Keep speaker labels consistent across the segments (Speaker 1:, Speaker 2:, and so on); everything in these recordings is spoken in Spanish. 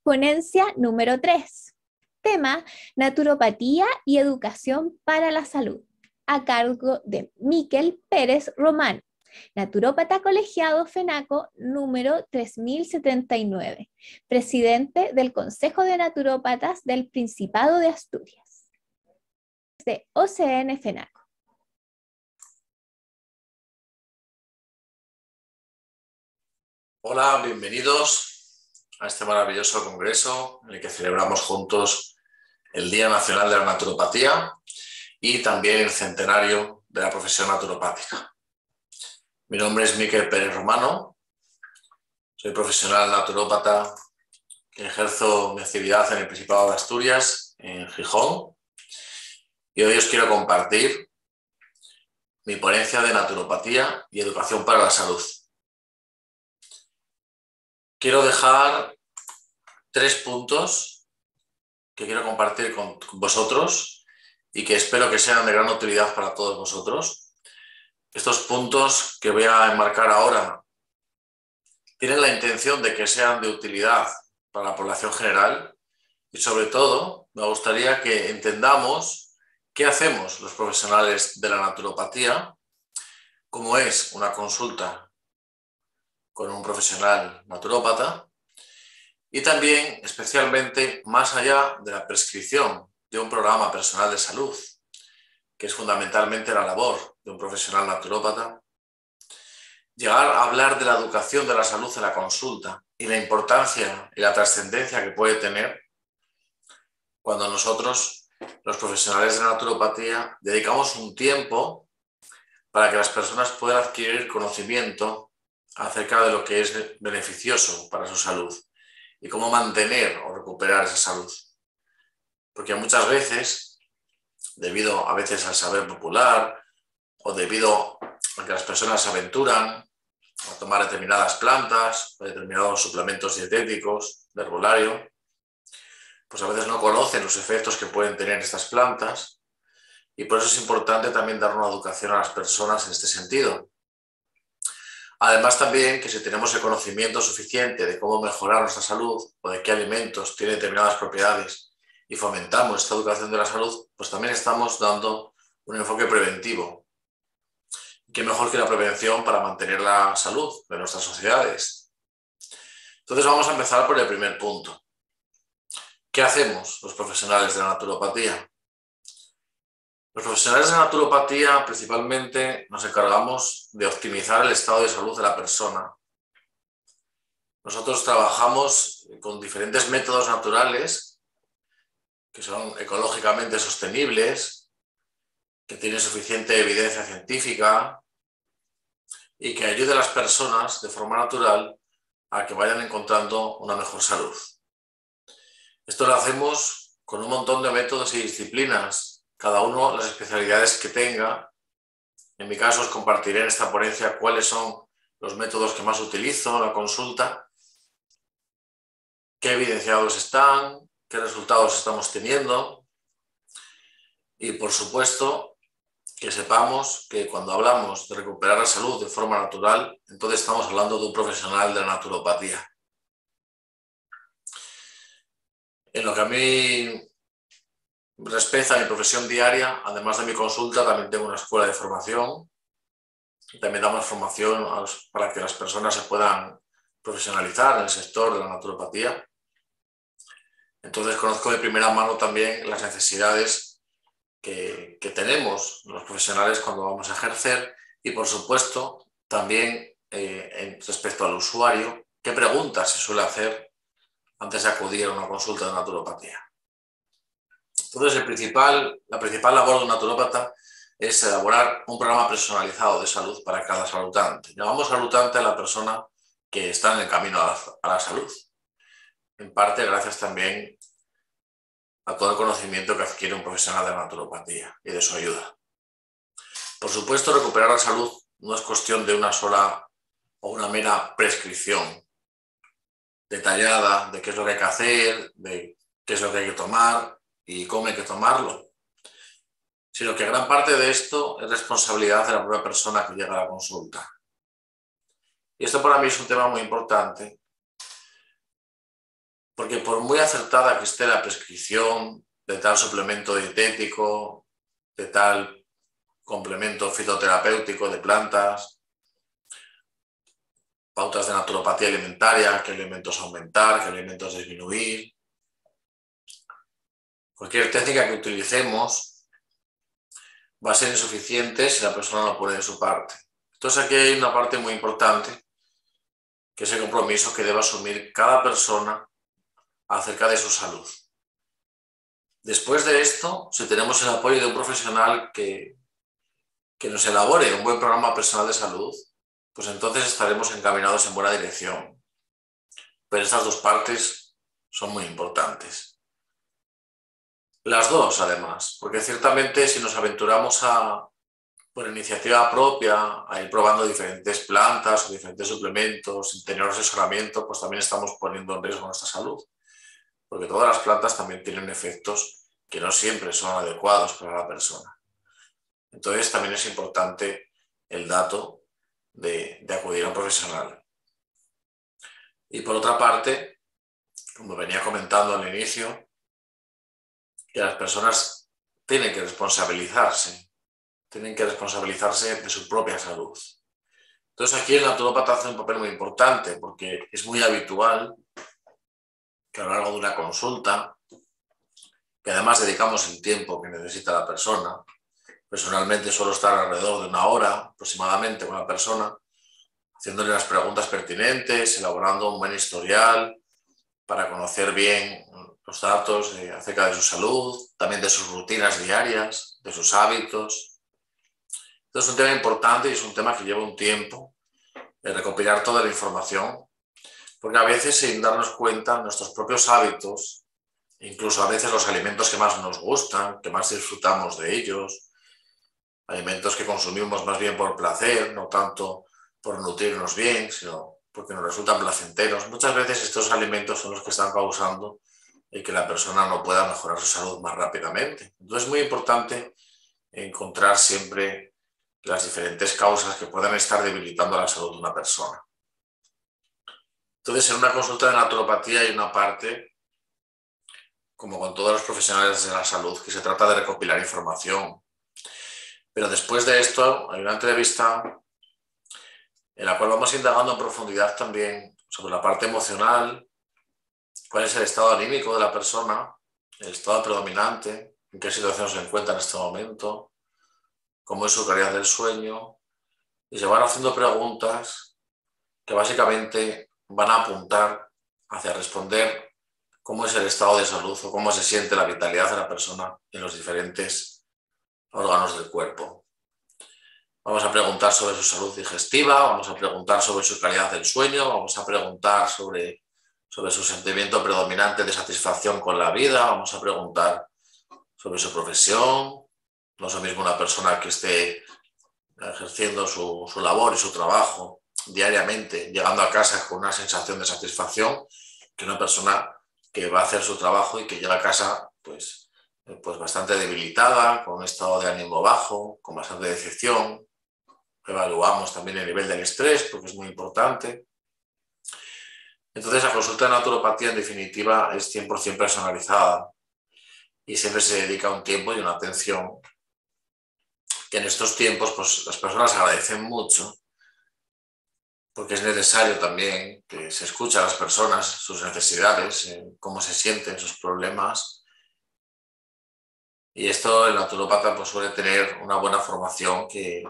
Speaker 1: Ponencia número 3. Tema: Naturopatía y educación para la salud, a cargo de Miquel Pérez Román, naturópata colegiado FENACO número 3079, presidente del Consejo de Naturópatas del Principado de Asturias, de OCN FENACO.
Speaker 2: Hola, bienvenidos a este maravilloso congreso en el que celebramos juntos el Día Nacional de la Naturopatía y también el centenario de la profesión naturopática. Mi nombre es Miquel Pérez Romano, soy profesional naturópata que ejerzo mi actividad en el Principado de Asturias, en Gijón, y hoy os quiero compartir mi ponencia de naturopatía y educación para la salud. Quiero dejar 3 puntos que quiero compartir con vosotros y que espero que sean de gran utilidad para todos vosotros. Estos puntos que voy a enmarcar ahora tienen la intención de que sean de utilidad para la población general y sobre todo me gustaría que entendamos qué hacemos los profesionales de la naturopatía, cómo es una consulta con un profesional naturópata y también especialmente más allá de la prescripción de un programa personal de salud, que es fundamentalmente la labor de un profesional naturópata, llegar a hablar de la educación de la salud en la consulta y la importancia y la trascendencia que puede tener cuando nosotros, los profesionales de la naturopatía, dedicamos un tiempo para que las personas puedan adquirir conocimiento acerca de lo que es beneficioso para su salud y cómo mantener o recuperar esa salud. Porque muchas veces, debido a veces al saber popular o debido a que las personas se aventuran a tomar determinadas plantas o determinados suplementos dietéticos de herbolario, pues a veces no conocen los efectos que pueden tener estas plantas y por eso es importante también dar una educación a las personas en este sentido. Además también que si tenemos el conocimiento suficiente de cómo mejorar nuestra salud o de qué alimentos tienen determinadas propiedades y fomentamos esta educación de la salud, pues también estamos dando un enfoque preventivo. ¿Qué mejor que la prevención para mantener la salud de nuestras sociedades? Entonces vamos a empezar por el primer punto. ¿Qué hacemos los profesionales de la naturopatía? Los profesionales de la naturopatía principalmente nos encargamos de optimizar el estado de salud de la persona. Nosotros trabajamos con diferentes métodos naturales que son ecológicamente sostenibles, que tienen suficiente evidencia científica y que ayuden a las personas de forma natural a que vayan encontrando una mejor salud. Esto lo hacemos con un montón de métodos y disciplinas, cada uno las especialidades que tenga. En mi caso os compartiré en esta ponencia cuáles son los métodos que más utilizo en la consulta, qué evidenciados están, qué resultados estamos teniendo y por supuesto que sepamos que cuando hablamos de recuperar la salud de forma natural, entonces estamos hablando de un profesional de la naturopatía. En lo que a mí respecta a mi profesión diaria, además de mi consulta, también tengo una escuela de formación. También damos formación para que las personas se puedan profesionalizar en el sector de la naturopatía. Entonces conozco de primera mano también las necesidades que tenemos los profesionales cuando vamos a ejercer y, por supuesto, también respecto al usuario, qué preguntas se suele hacer antes de acudir a una consulta de naturopatía. Entonces, la principal labor de un naturópata es elaborar un programa personalizado de salud para cada saludante. Llamamos saludante a la persona que está en el camino a la salud. En parte gracias también a todo el conocimiento que adquiere un profesional de la naturopatía y de su ayuda. Por supuesto, recuperar la salud no es cuestión de una sola o una mera prescripción detallada de qué es lo que hay que hacer, de qué es lo que hay que tomar y cómo hay que tomarlo, sino que gran parte de esto es responsabilidad de la propia persona que llega a la consulta. Y esto para mí es un tema muy importante, Porque por muy acertada que esté la prescripción de tal suplemento dietético, de tal complemento fitoterapéutico de plantas, pautas de naturopatía alimentaria, qué alimentos aumentar, qué alimentos disminuir, cualquier técnica que utilicemos va a ser insuficiente si la persona no pone de su parte. Entonces aquí hay una parte muy importante, que es el compromiso que debe asumir cada persona acerca de su salud. Después de esto, si tenemos el apoyo de un profesional que nos elabore un buen programa personal de salud, pues entonces estaremos encaminados en buena dirección. Pero estas dos partes son muy importantes. Las dos, además, porque ciertamente si nos aventuramos por iniciativa propia a ir probando diferentes plantas o diferentes suplementos sin tener asesoramiento, pues también estamos poniendo en riesgo nuestra salud. Porque todas las plantas también tienen efectos que no siempre son adecuados para la persona. Entonces también es importante el dato de acudir a un profesional. Y por otra parte, como venía comentando al inicio, que las personas tienen que responsabilizarse de su propia salud. Entonces aquí el naturópata hace un papel muy importante porque es muy habitual que a lo largo de una consulta, que además dedicamos el tiempo que necesita la persona, personalmente suelo estar alrededor de 1 hora aproximadamente con la persona, haciéndole las preguntas pertinentes, elaborando un buen historial para conocer bien los datos acerca de su salud, también de sus rutinas diarias, de sus hábitos. Entonces es un tema importante y es un tema que lleva un tiempo de recopilar toda la información, porque a veces sin darnos cuenta nuestros propios hábitos, incluso a veces los alimentos que más nos gustan, que más disfrutamos de ellos, alimentos que consumimos más bien por placer, no tanto por nutrirnos bien, sino porque nos resultan placenteros. Muchas veces estos alimentos son los que están causando que la persona no pueda mejorar su salud más rápidamente. Entonces es muy importante encontrar siempre las diferentes causas que puedan estar debilitando la salud de una persona. Entonces en una consulta de naturopatía hay una parte, como con todos los profesionales de la salud, que se trata de recopilar información. Pero después de esto hay una entrevista en la cual vamos indagando en profundidad también sobre la parte emocional, cuál es el estado anímico de la persona, el estado predominante, en qué situación se encuentra en este momento, cómo es su calidad del sueño, y se van haciendo preguntas que básicamente van a apuntar hacia responder cómo es el estado de salud o cómo se siente la vitalidad de la persona en los diferentes órganos del cuerpo. Vamos a preguntar sobre su salud digestiva, vamos a preguntar sobre su calidad del sueño, vamos a preguntar sobre su sentimiento predominante de satisfacción con la vida, vamos a preguntar sobre su profesión. No es lo mismo una persona que esté ejerciendo su labor y su trabajo diariamente, llegando a casa con una sensación de satisfacción, que una persona que va a hacer su trabajo y que llega a casa pues bastante debilitada, con un estado de ánimo bajo, con bastante decepción. Evaluamos también el nivel del estrés, porque es muy importante. Entonces la consulta de naturopatía en definitiva es 100% personalizada y siempre se dedica un tiempo y una atención que en estos tiempos pues, las personas agradecen mucho, porque es necesario también que se escuchen a las personas, sus necesidades, cómo se sienten, sus problemas. Y esto el naturópata pues, suele tener una buena formación que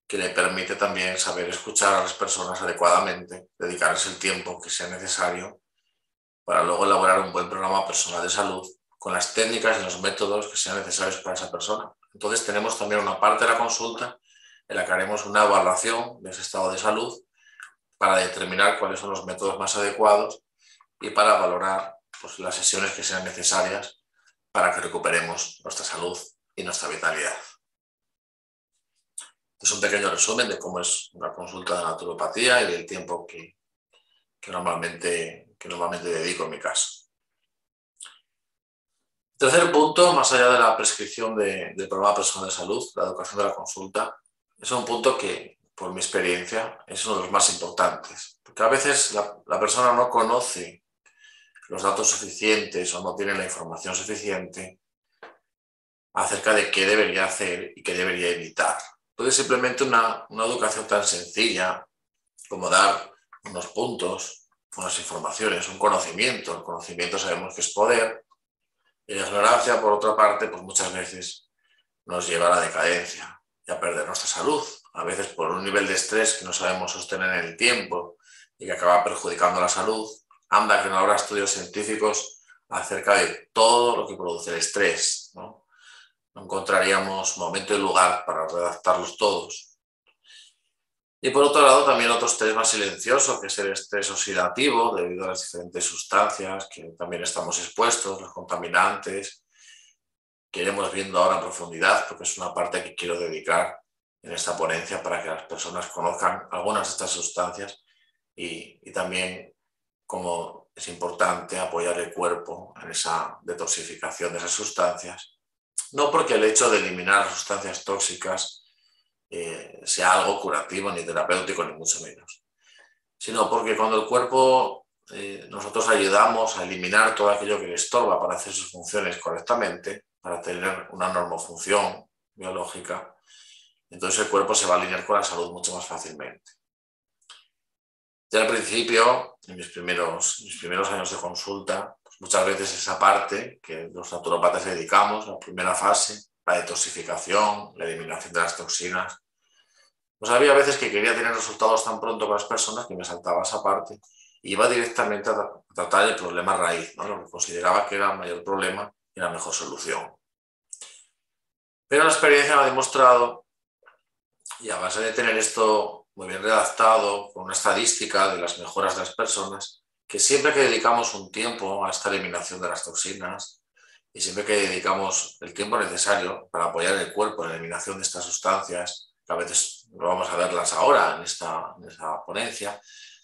Speaker 2: le permite también saber escuchar a las personas adecuadamente, dedicarles el tiempo que sea necesario para luego elaborar un buen programa personal de salud con las técnicas y los métodos que sean necesarios para esa persona. Entonces tenemos también una parte de la consulta en la que haremos una evaluación de ese estado de salud para determinar cuáles son los métodos más adecuados y para valorar pues, las sesiones que sean necesarias para que recuperemos nuestra salud y nuestra vitalidad. Es un pequeño resumen de cómo es una consulta de naturopatía y del tiempo que normalmente dedico en mi caso. Tercer punto, más allá de la prescripción del programa personal de salud, la educación de la consulta, es un punto que, por mi experiencia, es uno de los más importantes. Porque a veces la persona no conoce los datos suficientes o no tienen la información suficiente acerca de qué debería hacer y qué debería evitar. Puede simplemente una educación tan sencilla como dar unos puntos, unas informaciones, un conocimiento. El conocimiento sabemos que es poder, y la ignorancia, por otra parte, pues muchas veces nos lleva a la decadencia y a perder nuestra salud, a veces por un nivel de estrés que no sabemos sostener en el tiempo y que acaba perjudicando la salud. Anda que no habrá estudios científicos acerca de todo lo que produce el estrés, ¿no? No encontraríamos momento y lugar para redactarlos todos. Y por otro lado, también otro estrés más silencioso, que es el estrés oxidativo, debido a las diferentes sustancias que también estamos expuestos, los contaminantes, que iremos viendo ahora en profundidad, porque es una parte que quiero dedicar en esta ponencia para que las personas conozcan algunas de estas sustancias y también cómo es importante apoyar el cuerpo en esa detoxificación de esas sustancias. No porque el hecho de eliminar las sustancias tóxicas sea algo curativo ni terapéutico, ni mucho menos, sino porque cuando el cuerpo nosotros ayudamos a eliminar todo aquello que le estorba para hacer sus funciones correctamente, para tener una normofunción biológica, entonces el cuerpo se va a alinear con la salud mucho más fácilmente. Ya al principio, en mis primeros años de consulta, pues muchas veces esa parte que los naturópatas dedicamos, la primera fase, la detoxificación, la eliminación de las toxinas, pues había veces que quería tener resultados tan pronto con las personas que me saltaba esa parte y iba directamente a tratar el problema raíz, ¿no? Lo que consideraba que era el mayor problema y la mejor solución. Pero la experiencia me ha demostrado, y a base de tener esto muy bien redactado, con una estadística de las mejoras de las personas, que siempre que dedicamos un tiempo a esta eliminación de las toxinas y siempre que dedicamos el tiempo necesario para apoyar el cuerpo en la eliminación de estas sustancias, que a veces no vamos a verlas ahora en esta ponencia,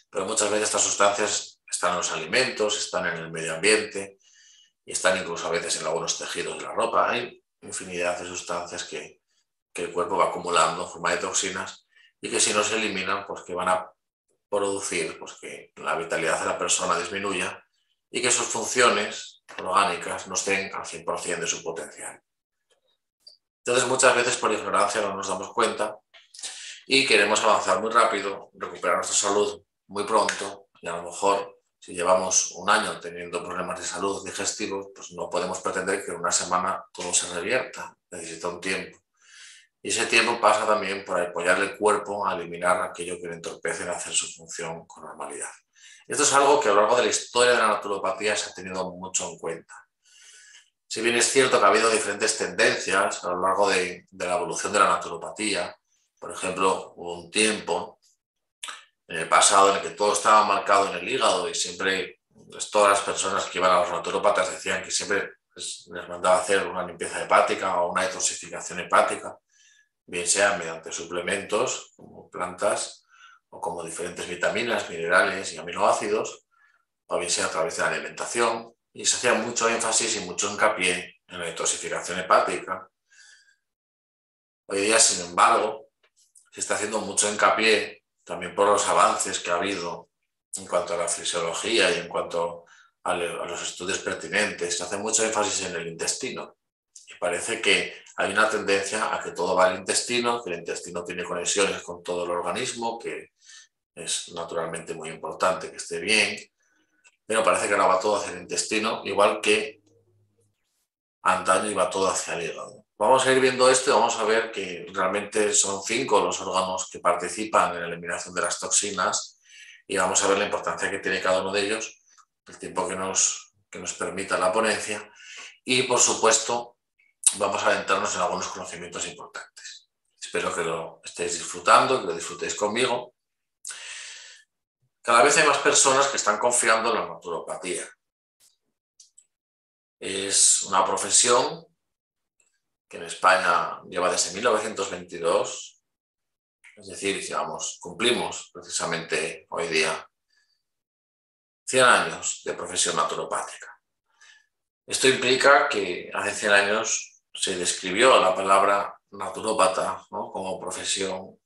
Speaker 2: pero muchas veces estas sustancias están en los alimentos, están en el medio ambiente y están incluso a veces en algunos tejidos de la ropa. Hay infinidad de sustancias que el cuerpo va acumulando en forma de toxinas y que si no se eliminan, pues que van a producir pues que la vitalidad de la persona disminuya y que sus funciones orgánicas no estén al 100% de su potencial. Entonces muchas veces por ignorancia no nos damos cuenta y queremos avanzar muy rápido, recuperar nuestra salud muy pronto y a lo mejor si llevamos un año teniendo problemas de salud digestivos, pues no podemos pretender que en una semana todo se revierta, necesita un tiempo. Y ese tiempo pasa también por apoyar el cuerpo a eliminar aquello que le entorpece en hacer su función con normalidad. Esto es algo que a lo largo de la historia de la naturopatía se ha tenido mucho en cuenta. Si bien es cierto que ha habido diferentes tendencias a lo largo de la evolución de la naturopatía, por ejemplo, hubo un tiempo en el pasado en el que todo estaba marcado en el hígado y siempre todas las personas que iban a los naturópatas decían que siempre les mandaba hacer una limpieza hepática o una detoxificación hepática, bien sea mediante suplementos como plantas o como diferentes vitaminas, minerales y aminoácidos, o bien sea a través de la alimentación, y se hacía mucho énfasis y mucho hincapié en la detoxificación hepática. Hoy día, sin embargo, se está haciendo mucho hincapié, también por los avances que ha habido en cuanto a la fisiología y en cuanto a los estudios pertinentes, se hace mucho énfasis en el intestino. Y parece que hay una tendencia a que todo va al intestino, que el intestino tiene conexiones con todo el organismo, que es naturalmente muy importante que esté bien, pero parece que ahora va todo hacia el intestino, igual que antaño iba todo hacia el hígado. Vamos a ir viendo esto y vamos a ver que realmente son 5 los órganos que participan en la eliminación de las toxinas y vamos a ver la importancia que tiene cada uno de ellos, el tiempo que nos permita la ponencia y, por supuesto, vamos a adentrarnos en algunos conocimientos importantes. Espero que lo estéis disfrutando, que lo disfrutéis conmigo. Cada vez hay más personas que están confiando en la naturopatía. Es una profesión que en España lleva desde 1922, es decir, digamos, cumplimos precisamente hoy día 100 años de profesión naturopática. Esto implica que hace 100 años se describió la palabra naturópata, ¿no?, como profesión,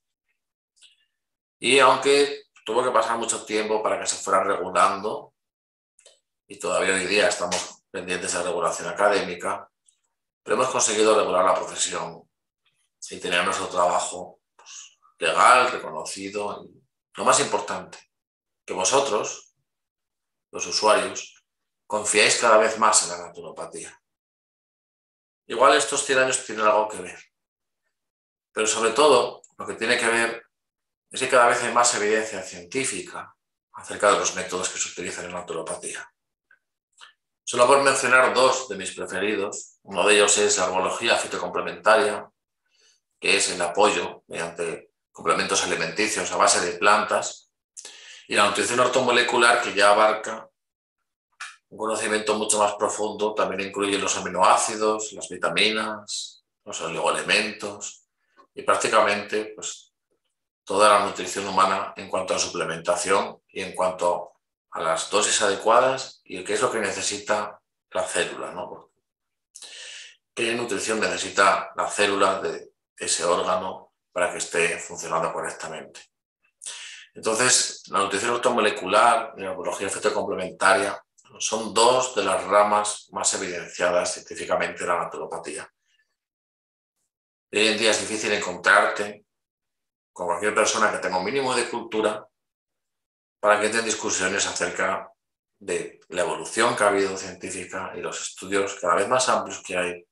Speaker 2: y aunque tuvo que pasar mucho tiempo para que se fuera regulando, y todavía hoy día estamos pendientes de regulación académica, pero hemos conseguido regular la profesión y tener nuestro trabajo pues, legal, reconocido. Y lo más importante, que vosotros, los usuarios, confiáis cada vez más en la naturopatía. Igual estos 100 años tienen algo que ver, pero sobre todo lo que tiene que ver es que cada vez hay más evidencia científica acerca de los métodos que se utilizan en la naturopatía. Solo por mencionar dos de mis preferidos, uno de ellos es la herbología fitocomplementaria, que es el apoyo mediante complementos alimenticios a base de plantas, y la nutrición ortomolecular, que ya abarca un conocimiento mucho más profundo, también incluye los aminoácidos, las vitaminas, los oligoelementos y prácticamente pues, toda la nutrición humana en cuanto a suplementación y en cuanto a las dosis adecuadas y qué es lo que necesita la célula, ¿no? ¿Qué nutrición necesita la célula de ese órgano para que esté funcionando correctamente? Entonces, la nutrición ortomolecular y la herbología fitocomplementaria son dos de las ramas más evidenciadas científicamente de la naturopatía. Hoy en día es difícil encontrarte con cualquier persona que tenga un mínimo de cultura para que entren discusiones acerca de la evolución que ha habido científica y los estudios cada vez más amplios que hay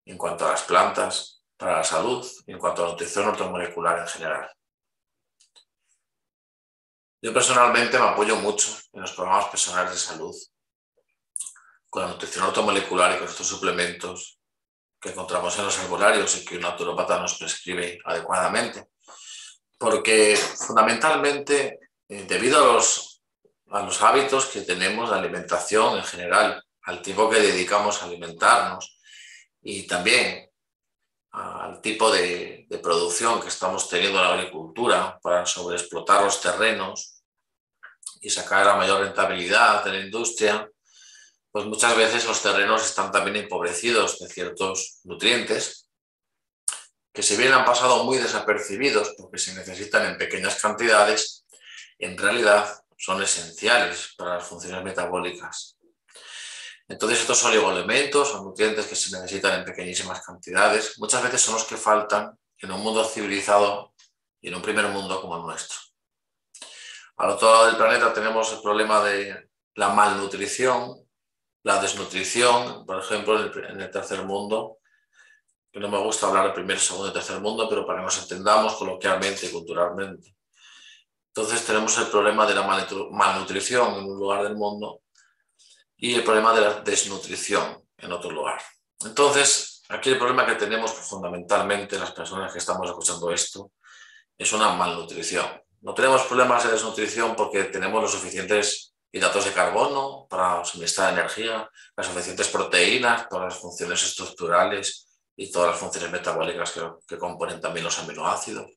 Speaker 2: en cuanto a las plantas para la salud y en cuanto a la nutrición ortomolecular en general. Yo personalmente me apoyo mucho en los programas personales de salud con la nutrición ortomolecular y con estos suplementos que encontramos en los herbolarios y que un naturópata nos prescribe adecuadamente. Porque fundamentalmente, debido a los hábitos que tenemos de alimentación en general, al tiempo que dedicamos a alimentarnos y también al tipo de producción que estamos teniendo en la agricultura para sobreexplotar los terrenos y sacar la mayor rentabilidad de la industria, pues muchas veces los terrenos están también empobrecidos de ciertos nutrientes que si bien han pasado muy desapercibidos porque se necesitan en pequeñas cantidades, en realidad son esenciales para las funciones metabólicas. Entonces estos oligoelementos o nutrientes que se necesitan en pequeñísimas cantidades muchas veces son los que faltan en un mundo civilizado y en un primer mundo como el nuestro. Al otro lado del planeta tenemos el problema de la malnutrición, la desnutrición, por ejemplo, en el tercer mundo, que no me gusta hablar de primer, segundo y tercer mundo, pero para que nos entendamos coloquialmente y culturalmente. Entonces tenemos el problema de la malnutrición en un lugar del mundo y el problema de la desnutrición en otro lugar. Entonces, aquí el problema que tenemos fundamentalmente las personas que estamos escuchando esto es una malnutrición. No tenemos problemas de desnutrición porque tenemos los suficientes hidratos de carbono para suministrar energía, las suficientes proteínas para las funciones estructurales y todas las funciones metabólicas que componen también los aminoácidos.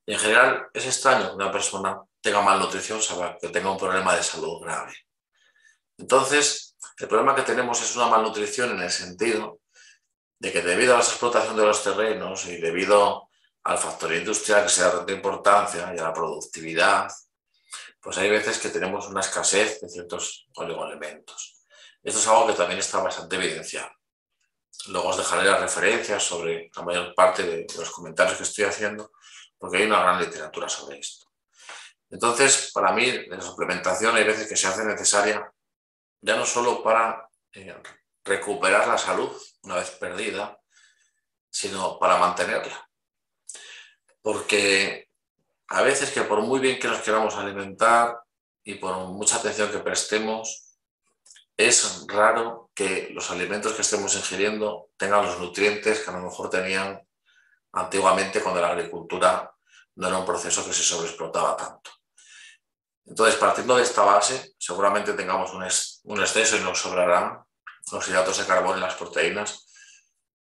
Speaker 2: Y en general es extraño que una persona tenga malnutrición, que tenga un problema de salud grave. Entonces, el problema que tenemos es una malnutrición en el sentido de que debido a la explotación de los terrenos y debido al factor industrial que se da tanta importancia y a la productividad, pues hay veces que tenemos una escasez de ciertos oligoelementos. Esto es algo que también está bastante evidenciado. Luego os dejaré las referencias sobre la mayor parte de los comentarios que estoy haciendo, porque hay una gran literatura sobre esto. Entonces, para mí, la suplementación hay veces que se hace necesaria ya no solo para recuperar la salud una vez perdida, sino para mantenerla. Porque a veces que por muy bien que nos queramos alimentar y por mucha atención que prestemos, es raro que los alimentos que estemos ingiriendo tengan los nutrientes que a lo mejor tenían antiguamente cuando la agricultura no era un proceso que se sobreexplotaba tanto. Entonces, partiendo de esta base, seguramente tengamos un exceso y nos sobrarán los hidratos de carbono y las proteínas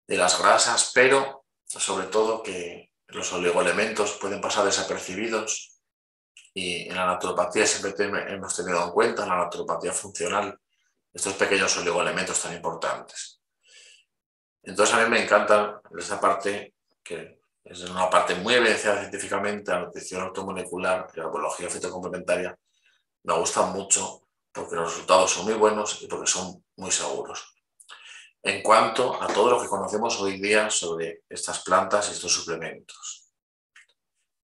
Speaker 2: de las grasas, pero sobre todo que los oligoelementos pueden pasar desapercibidos y en la naturopatía siempre hemos tenido en cuenta, en la naturopatía funcional, estos pequeños oligoelementos tan importantes. Entonces a mí me encanta esta parte, que es una parte muy evidenciada científicamente, la nutrición ortomolecular y la herbología fitocomplementaria. Me gusta mucho porque los resultados son muy buenos y porque son muy seguros. En cuanto a todo lo que conocemos hoy día sobre estas plantas y estos suplementos.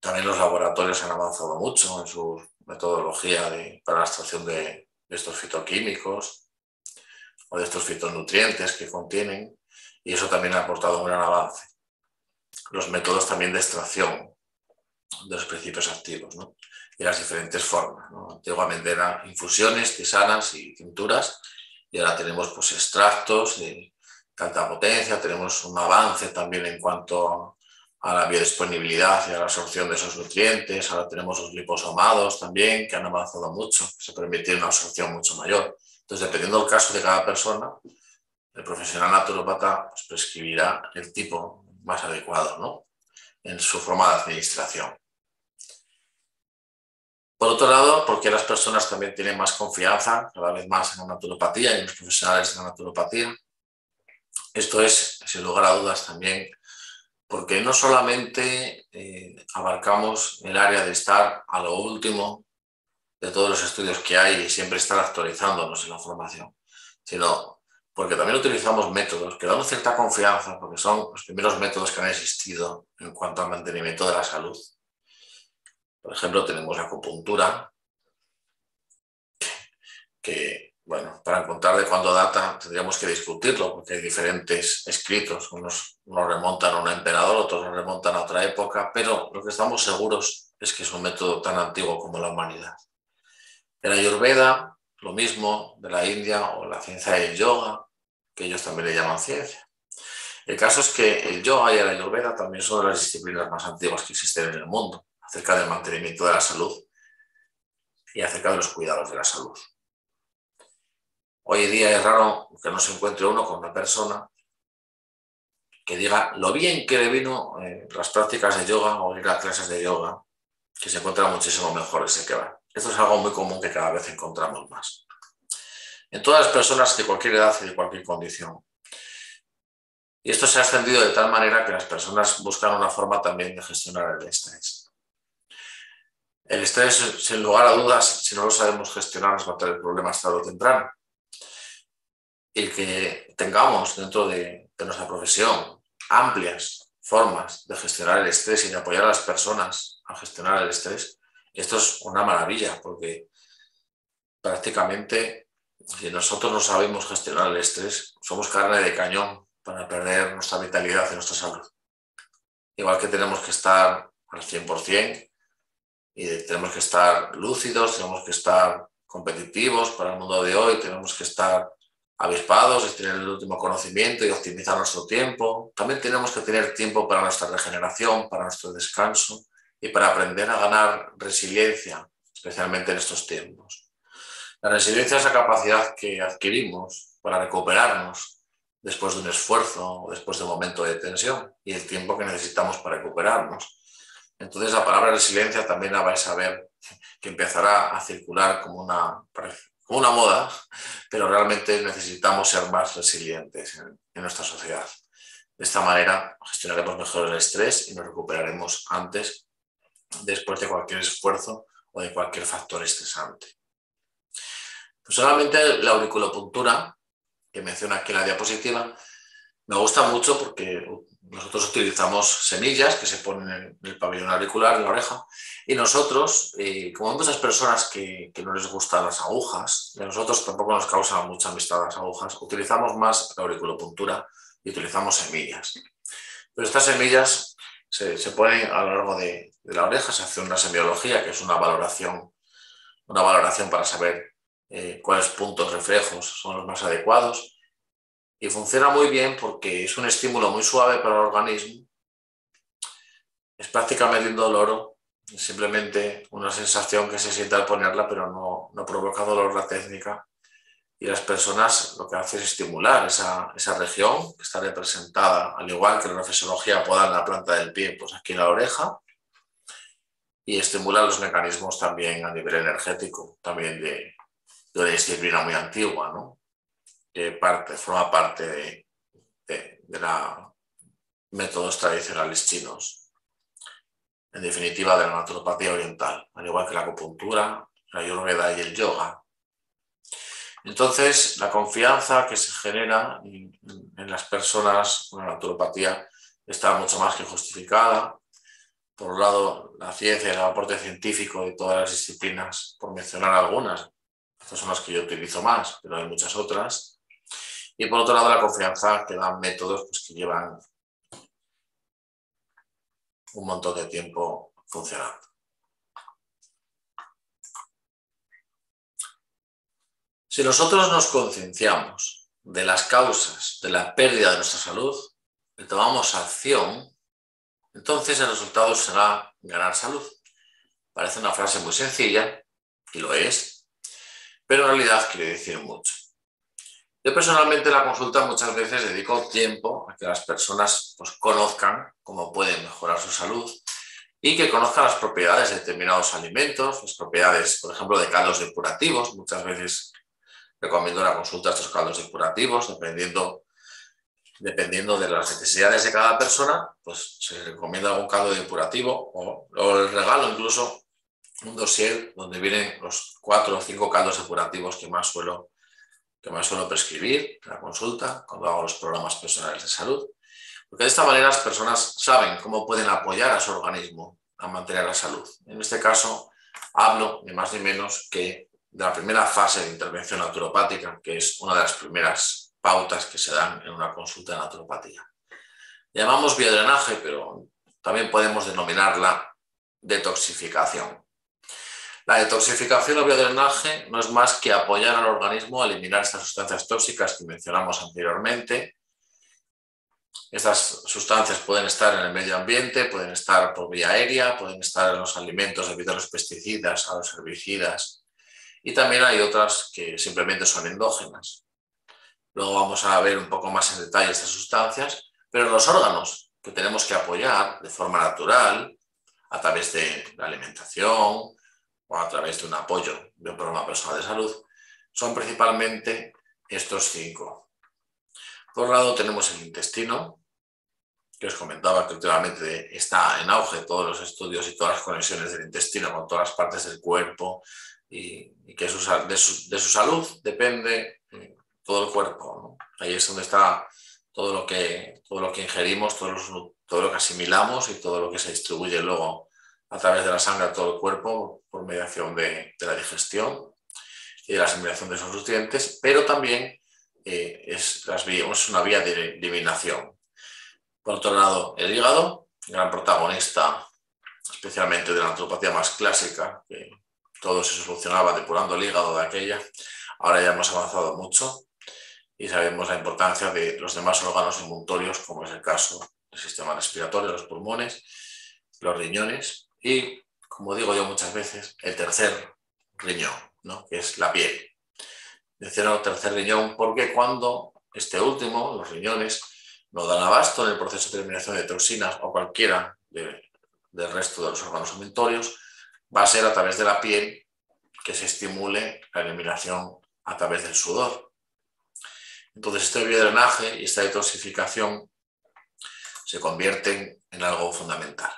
Speaker 2: También los laboratorios han avanzado mucho en su metodología para la extracción de estos fitoquímicos o de estos fitonutrientes que contienen, y eso también ha aportado un gran avance. Los métodos también de extracción de los principios activos, ¿no? Y las diferentes formas, ¿no? Antiguamente eran infusiones, tisanas y tinturas, y ahora tenemos pues extractos de alta potencia, tenemos un avance también en cuanto a la biodisponibilidad y a la absorción de esos nutrientes. Ahora tenemos los liposomados también, que han avanzado mucho, que se permite una absorción mucho mayor. Entonces, dependiendo del caso de cada persona, el profesional naturópata pues, prescribirá el tipo más adecuado, ¿no?, en su forma de administración. Por otro lado, porque las personas también tienen más confianza cada vez más en la naturopatía y en los profesionales de la naturopatía. Esto es, sin lugar a dudas, también porque no solamente abarcamos el área de estar a lo último de todos los estudios que hay y siempre estar actualizándonos en la formación, sino porque también utilizamos métodos que dan cierta confianza, porque son los primeros métodos que han existido en cuanto al mantenimiento de la salud. Por ejemplo, tenemos la acupuntura, que, bueno, para encontrar de cuándo data tendríamos que discutirlo, porque hay diferentes escritos, unos remontan a un emperador, otros nos remontan a otra época, pero lo que estamos seguros es que es un método tan antiguo como la humanidad. El Ayurveda, lo mismo, de la India, o la ciencia del yoga, que ellos también le llaman ciencia. El caso es que el yoga y el Ayurveda también son de las disciplinas más antiguas que existen en el mundo, acerca del mantenimiento de la salud y acerca de los cuidados de la salud. Hoy en día es raro que no se encuentre uno con una persona que diga lo bien que le vino las prácticas de yoga o ir a clases de yoga, que se encuentra muchísimo mejor ese que va. Esto es algo muy común que cada vez encontramos más. En todas las personas de cualquier edad y de cualquier condición. Y esto se ha extendido de tal manera que las personas buscan una forma también de gestionar el estrés. El estrés, sin lugar a dudas, si no lo sabemos gestionar, nos va a traer problemas tarde o temprano. Y que tengamos dentro de nuestra profesión amplias formas de gestionar el estrés y de apoyar a las personas a gestionar el estrés, esto es una maravilla, porque prácticamente si nosotros no sabemos gestionar el estrés, somos carne de cañón para perder nuestra vitalidad y nuestra salud. Igual que tenemos que estar al 100% y tenemos que estar lúcidos, tenemos que estar competitivos para el mundo de hoy, tenemos que estar avispados y tener el último conocimiento y optimizar nuestro tiempo. También tenemos que tener tiempo para nuestra regeneración, para nuestro descanso y para aprender a ganar resiliencia, especialmente en estos tiempos. La resiliencia es la capacidad que adquirimos para recuperarnos después de un esfuerzo o después de un momento de tensión y el tiempo que necesitamos para recuperarnos. Entonces la palabra resiliencia también la vais a ver que empezará a circular como una moda, pero realmente necesitamos ser más resilientes en nuestra sociedad. De esta manera gestionaremos mejor el estrés y nos recuperaremos antes, después de cualquier esfuerzo o de cualquier factor estresante. Personalmente, la auriculopuntura, que menciona aquí en la diapositiva, me gusta mucho porque nosotros utilizamos semillas que se ponen en el pabellón auricular, en la oreja, y nosotros, como hay muchas personas que no les gustan las agujas, y a nosotros tampoco nos causan mucha amistad las agujas, utilizamos más la auriculopuntura y utilizamos semillas. Pero estas semillas se ponen a lo largo de la oreja, se hace una semiología, que es una valoración para saber cuáles puntos reflejos son los más adecuados. Y funciona muy bien porque es un estímulo muy suave para el organismo, es prácticamente indoloro, es simplemente una sensación que se siente al ponerla, pero no provoca dolor la técnica. Y las personas lo que hacen es estimular esa región que está representada, al igual que la reflexología pueda en la planta del pie, pues aquí en la oreja, y estimular los mecanismos también a nivel energético, también de una disciplina muy antigua, ¿no?, que forma parte de los métodos tradicionales chinos, en definitiva de la naturopatía oriental, al igual que la acupuntura, la ayurveda y el yoga. Entonces, la confianza que se genera en las personas con la naturopatía está mucho más que justificada. Por un lado, la ciencia y el aporte científico de todas las disciplinas, por mencionar algunas. Estas son las que yo utilizo más, pero hay muchas otras. Y por otro lado, la confianza que dan métodos pues, que llevan un montón de tiempo funcionando. Si nosotros nos concienciamos de las causas de la pérdida de nuestra salud y tomamos acción, entonces el resultado será ganar salud. Parece una frase muy sencilla, y lo es, pero en realidad quiere decir mucho. Yo personalmente en la consulta muchas veces dedico tiempo a que las personas pues, conozcan cómo pueden mejorar su salud y que conozcan las propiedades de determinados alimentos, las propiedades, por ejemplo, de caldos depurativos. Muchas veces recomiendo la consulta de estos caldos depurativos, dependiendo de las necesidades de cada persona, pues se recomienda algún caldo depurativo o el regalo incluso un dossier donde vienen los 4 o 5 caldos depurativos que más suelo prescribir en la consulta cuando hago los programas personales de salud. Porque de esta manera las personas saben cómo pueden apoyar a su organismo a mantener la salud. En este caso hablo ni más ni menos que de la primera fase de intervención naturopática, que es una de las primeras pautas que se dan en una consulta de naturopatía. Llamamos biodrenaje, pero también podemos denominarla detoxificación. La detoxificación o biodrenaje no es más que apoyar al organismo a eliminar estas sustancias tóxicas que mencionamos anteriormente. Estas sustancias pueden estar en el medio ambiente, pueden estar por vía aérea, pueden estar en los alimentos debido a los pesticidas, a los herbicidas, y también hay otras que simplemente son endógenas. Luego vamos a ver un poco más en detalle estas sustancias, pero los órganos que tenemos que apoyar de forma natural, a través de la alimentación o a través de un apoyo de un programa personal de salud, son principalmente estos 5. Por un lado tenemos el intestino, que os comentaba que últimamente está en auge todos los estudios y todas las conexiones del intestino con todas las partes del cuerpo y que de su salud depende todo el cuerpo, ¿no? Ahí es donde está todo lo que ingerimos, todo lo que asimilamos y todo lo que se distribuye luego a través de la sangre a todo el cuerpo por mediación de la digestión y de la asimilación de esos nutrientes, pero también es una vía de eliminación. Por otro lado, el hígado, gran protagonista, especialmente de la naturopatía más clásica, que todo se solucionaba depurando el hígado de aquella. Ahora ya hemos avanzado mucho y sabemos la importancia de los demás órganos inmuntorios, como es el caso del sistema respiratorio, los pulmones, los riñones y, como digo yo muchas veces, el tercer riñón, ¿no? Que es la piel. Menciono el tercer riñón porque cuando este último, los riñones, no dan abasto en el proceso de eliminación de toxinas o cualquiera del resto de los órganos inmuntorios, va a ser a través de la piel que se estimule la eliminación a través del sudor. Entonces este biodrenaje y esta detoxificación se convierten en algo fundamental.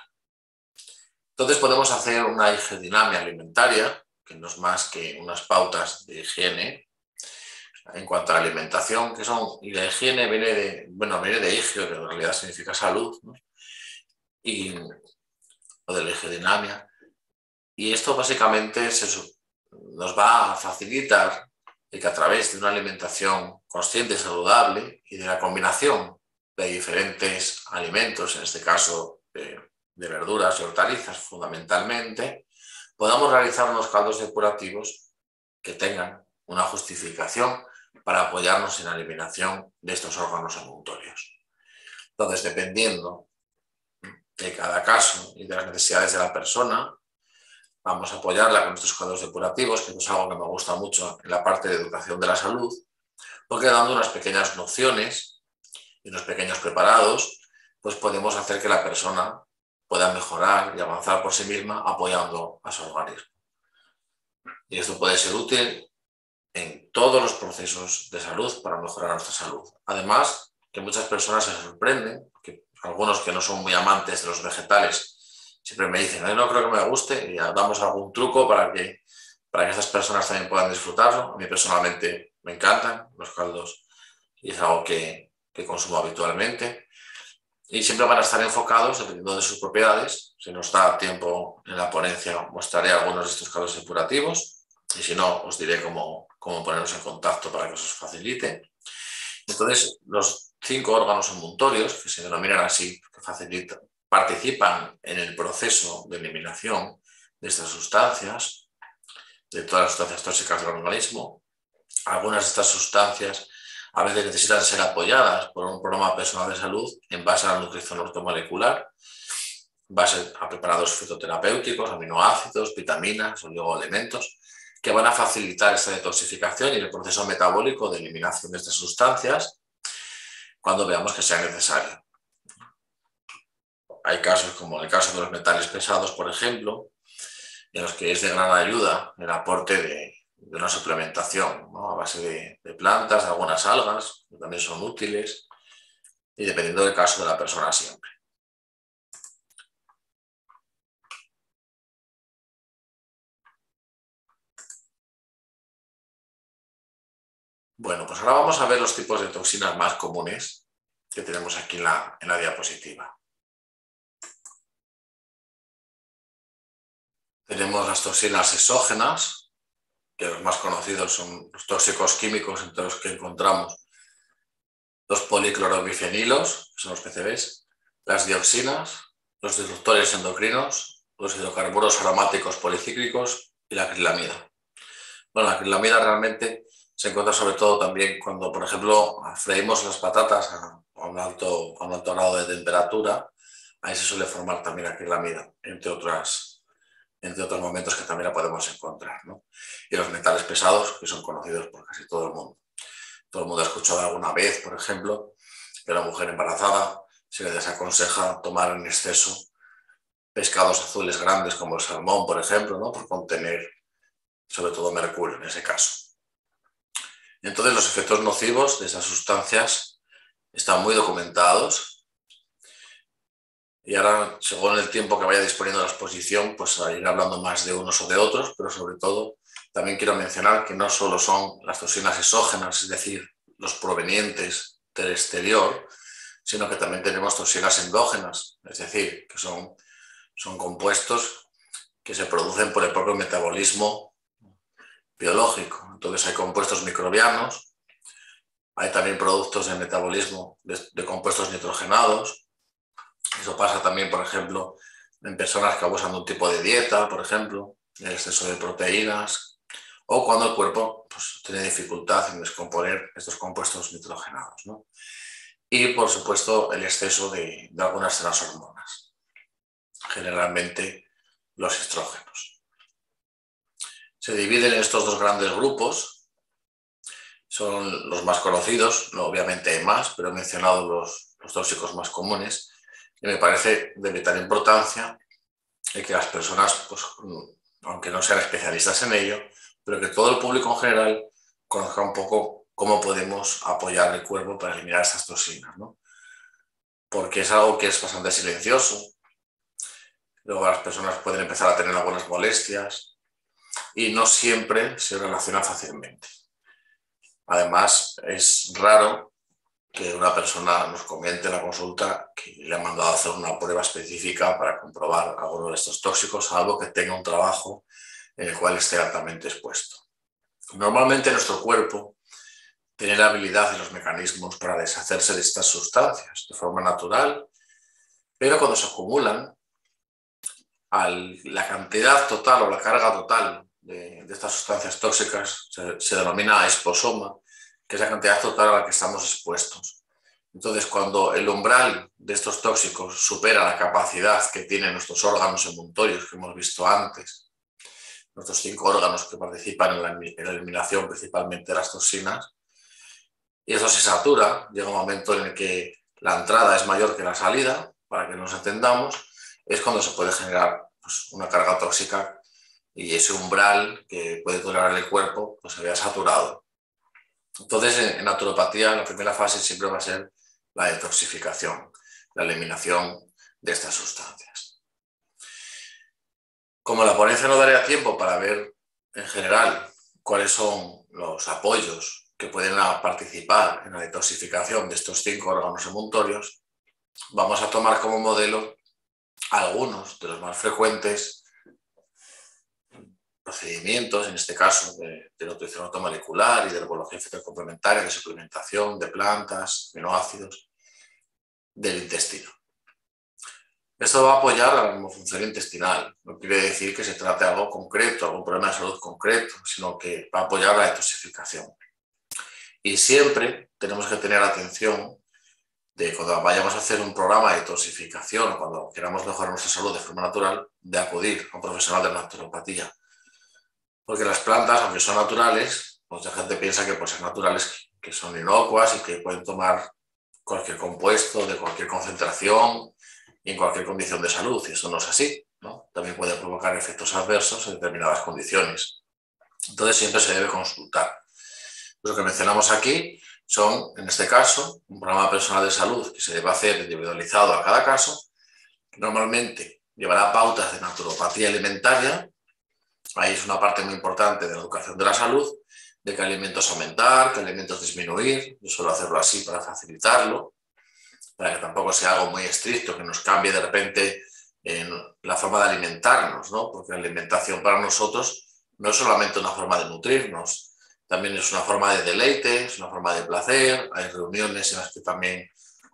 Speaker 2: Entonces podemos hacer una higienodinamia alimentaria, que no es más que unas pautas de higiene en cuanto a la alimentación, y la higiene viene de higio, que en realidad significa salud, ¿no? O de la higienodinamia. Y esto básicamente nos va a facilitar que a través de una alimentación consciente y saludable y de la combinación de diferentes alimentos, en este caso de verduras y hortalizas fundamentalmente, podamos realizar unos caldos depurativos que tengan una justificación para apoyarnos en la eliminación de estos órganos inmuntorios. Entonces, dependiendo de cada caso y de las necesidades de la persona, vamos a apoyarla con estos caldos depurativos, que es algo que me gusta mucho en la parte de educación de la salud, porque dando unas pequeñas nociones y unos pequeños preparados, pues podemos hacer que la persona pueda mejorar y avanzar por sí misma apoyando a su organismo. Y esto puede ser útil en todos los procesos de salud para mejorar nuestra salud. Además, que muchas personas se sorprenden, que algunos que no son muy amantes de los vegetales siempre me dicen, no creo que me guste, y damos algún truco para que estas personas también puedan disfrutarlo. A mí personalmente me encantan los caldos y es algo que consumo habitualmente. Y siempre van a estar enfocados, dependiendo de sus propiedades. Si nos da tiempo en la ponencia, mostraré algunos de estos caldos depurativos. Y si no, os diré cómo ponernos en contacto para que os facilite. Entonces, los 5 órganos emuntorios, que se denominan así, que participan en el proceso de eliminación de estas sustancias, de todas las sustancias tóxicas del organismo. Algunas de estas sustancias a veces necesitan ser apoyadas por un programa personal de salud en base a la nutrición ortomolecular, en base a preparados fitoterapéuticos, aminoácidos, vitaminas, oligoelementos, que van a facilitar esta detoxificación y el proceso metabólico de eliminación de estas sustancias cuando veamos que sea necesario. Hay casos como el caso de los metales pesados, por ejemplo, en los que es de gran ayuda el aporte de una suplementación, ¿no? A base de plantas, de algunas algas, que también son útiles, y dependiendo del caso de la persona siempre. Bueno, pues ahora vamos a ver los tipos de toxinas más comunes que tenemos aquí en la diapositiva. Tenemos las toxinas exógenas, que los más conocidos son los tóxicos químicos entre los que encontramos los policlorobifenilos, que son los PCBs, las dioxinas, los disruptores endocrinos, los hidrocarburos aromáticos policíclicos y la acrilamida. Bueno, la acrilamida realmente se encuentra sobre todo también cuando, por ejemplo, freímos las patatas a un alto grado de temperatura. Ahí se suele formar también acrilamida, entre otros momentos que también la podemos encontrar, ¿no? Y los metales pesados, que son conocidos por casi todo el mundo. Todo el mundo ha escuchado alguna vez, por ejemplo, que a una mujer embarazada se le desaconseja tomar en exceso pescados azules grandes como el salmón, por ejemplo, ¿no? Por contener sobre todo mercurio en ese caso. Entonces los efectos nocivos de esas sustancias están muy documentados y ahora, según el tiempo que vaya disponiendo la exposición, pues iré hablando más de unos o de otros, pero sobre todo también quiero mencionar que no solo son las toxinas exógenas, es decir, los provenientes del exterior, sino que también tenemos toxinas endógenas, es decir, que son compuestos que se producen por el propio metabolismo biológico. Entonces hay compuestos microbianos, hay también productos de metabolismo de compuestos nitrogenados. Eso pasa también, por ejemplo, en personas que abusan de un tipo de dieta, por ejemplo, el exceso de proteínas, o cuando el cuerpo pues, tiene dificultad en descomponer estos compuestos nitrogenados, ¿no? Y, por supuesto, el exceso de algunas de las hormonas, generalmente los estrógenos. Se dividen en estos dos grandes grupos, son los más conocidos, no, obviamente hay más, pero he mencionado los tóxicos más comunes, y me parece de vital importancia que las personas, pues, aunque no sean especialistas en ello, pero que todo el público en general conozca un poco cómo podemos apoyar el cuerpo para eliminar estas toxinas, ¿no? Porque es algo que es bastante silencioso. Luego las personas pueden empezar a tener algunas molestias y no siempre se relaciona fácilmente. Además, es raro que una persona nos comente en la consulta que le han mandado a hacer una prueba específica para comprobar alguno de estos tóxicos, salvo que tenga un trabajo en el cual esté altamente expuesto. Normalmente nuestro cuerpo tiene la habilidad y los mecanismos para deshacerse de estas sustancias de forma natural, pero cuando se acumulan, la cantidad total o la carga total de estas sustancias tóxicas se denomina esposoma, que es la cantidad total a la que estamos expuestos. Entonces, cuando el umbral de estos tóxicos supera la capacidad que tienen nuestros órganos emuntorios que hemos visto antes, nuestros 5 órganos que participan en la eliminación principalmente de las toxinas, y eso se satura, llega un momento en el que la entrada es mayor que la salida, para que nos entendamos, es cuando se puede generar pues, una carga tóxica y ese umbral que puede tolerar el cuerpo pues, se vea saturado. Entonces, en naturopatía, la primera fase siempre va a ser la detoxificación, la eliminación de estas sustancias. Como la ponencia no daría tiempo para ver en general cuáles son los apoyos que pueden participar en la detoxificación de estos 5 órganos emuntorios, vamos a tomar como modelo algunos de los más frecuentes procedimientos, en este caso de nutrición automolecular y de herbología fitocomplementaria, de suplementación de plantas, aminoácidos del intestino. Esto va a apoyar a la normofunción intestinal. No quiere decir que se trate de algo concreto, algún problema de salud concreto, sino que va a apoyar la detoxificación. Y siempre tenemos que tener atención de cuando vayamos a hacer un programa de detoxificación o cuando queramos mejorar nuestra salud de forma natural, de acudir a un profesional de la naturopatía. Porque las plantas, aunque son naturales, mucha gente piensa que pues, son naturales, que son inocuas y que pueden tomar cualquier compuesto de cualquier concentración y en cualquier condición de salud, y eso no es así, ¿no? También puede provocar efectos adversos en determinadas condiciones. Entonces siempre se debe consultar. Lo que mencionamos aquí son, en este caso, un programa personal de salud que se debe hacer individualizado a cada caso, que normalmente llevará pautas de naturopatía alimentaria. Ahí es una parte muy importante de la educación de la salud, de qué alimentos aumentar, qué alimentos disminuir. Yo suelo hacerlo así para facilitarlo, para que tampoco sea algo muy estricto, que nos cambie de repente en la forma de alimentarnos, ¿no? Porque la alimentación para nosotros no es solamente una forma de nutrirnos, también es una forma de deleite, es una forma de placer. Hay reuniones en las que también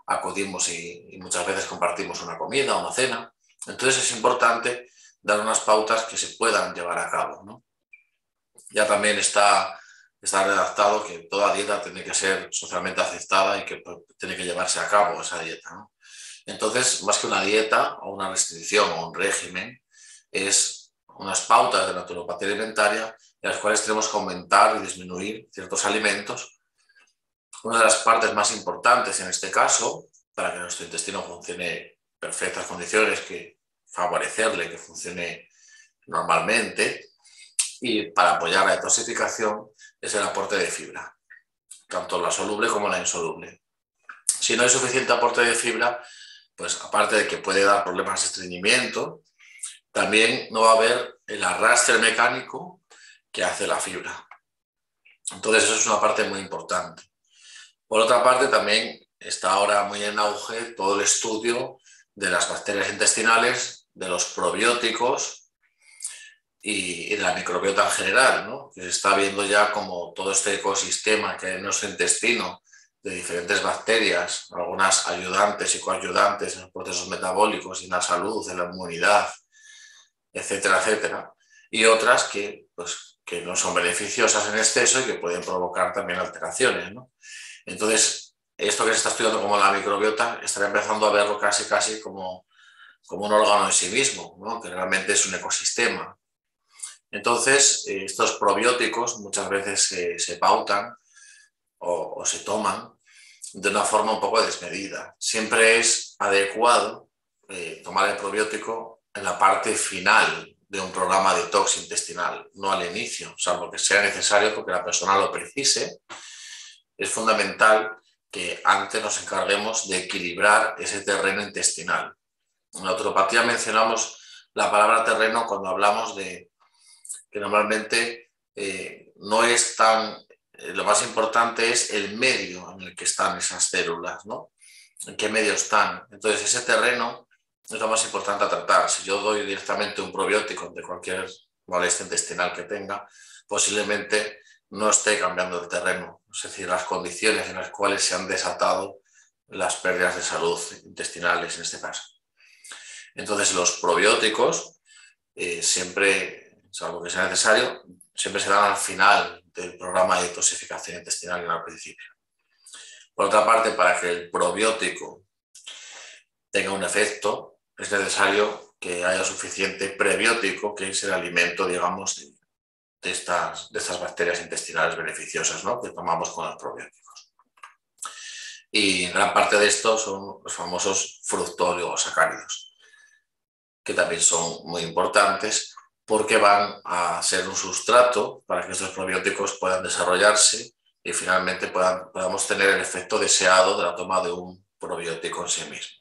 Speaker 2: acudimos y muchas veces compartimos una comida o una cena. Entonces es importante dar unas pautas que se puedan llevar a cabo, ¿no? Ya también está redactado que toda dieta tiene que ser socialmente aceptada y que tiene que llevarse a cabo esa dieta, ¿no? Entonces, más que una dieta o una restricción o un régimen, es unas pautas de naturopatía alimentaria en las cuales tenemos que aumentar y disminuir ciertos alimentos. Una de las partes más importantes en este caso, para que nuestro intestino funcione en perfectas condiciones, que favorecerle que funcione normalmente, y para apoyar la detoxificación, es el aporte de fibra, tanto la soluble como la insoluble. Si no hay suficiente aporte de fibra, pues aparte de que puede dar problemas de estreñimiento, también no va a haber el arrastre mecánico que hace la fibra. Entonces eso es una parte muy importante. Por otra parte, también está ahora muy en auge todo el estudio de las bacterias intestinales, de los probióticos y de la microbiota en general, ¿no? Que se está viendo ya como todo este ecosistema que hay en nuestro intestino de diferentes bacterias, algunas ayudantes y coayudantes en los procesos metabólicos y en la salud, en la inmunidad, etcétera, etcétera, y otras que, pues, que no son beneficiosas en exceso y que pueden provocar también alteraciones, ¿no? Entonces, esto que se está estudiando como la microbiota, estará empezando a verlo casi como un órgano en sí mismo, ¿no? Que realmente es un ecosistema. Entonces, estos probióticos muchas veces se pautan o se toman de una forma un poco desmedida. Siempre es adecuado tomar el probiótico en la parte final de un programa de detox intestinal, no al inicio, salvo que sea necesario porque la persona lo precise. Es fundamental que antes nos encarguemos de equilibrar ese terreno intestinal. En la naturopatía mencionamos la palabra terreno cuando hablamos de que normalmente no es tan... lo más importante es el medio en el que están esas células, ¿no? En qué medio están. Entonces ese terreno es lo más importante a tratar. Si yo doy directamente un probiótico de cualquier molestia intestinal que tenga, posiblemente no esté cambiando el terreno, es decir, las condiciones en las cuales se han desatado las pérdidas de salud intestinales en este caso. Entonces los probióticos siempre, salvo que sea necesario, siempre se dan al final del programa de detoxificación intestinal y no al principio. Por otra parte, para que el probiótico tenga un efecto, es necesario que haya suficiente prebiótico, que es el alimento, digamos, de estas bacterias intestinales beneficiosas, ¿no? Que tomamos con los probióticos. Y gran parte de estos son los famosos fructooligosacáridos, que también son muy importantes porque van a ser un sustrato para que estos probióticos puedan desarrollarse y finalmente podamos tener el efecto deseado de la toma de un probiótico en sí mismo.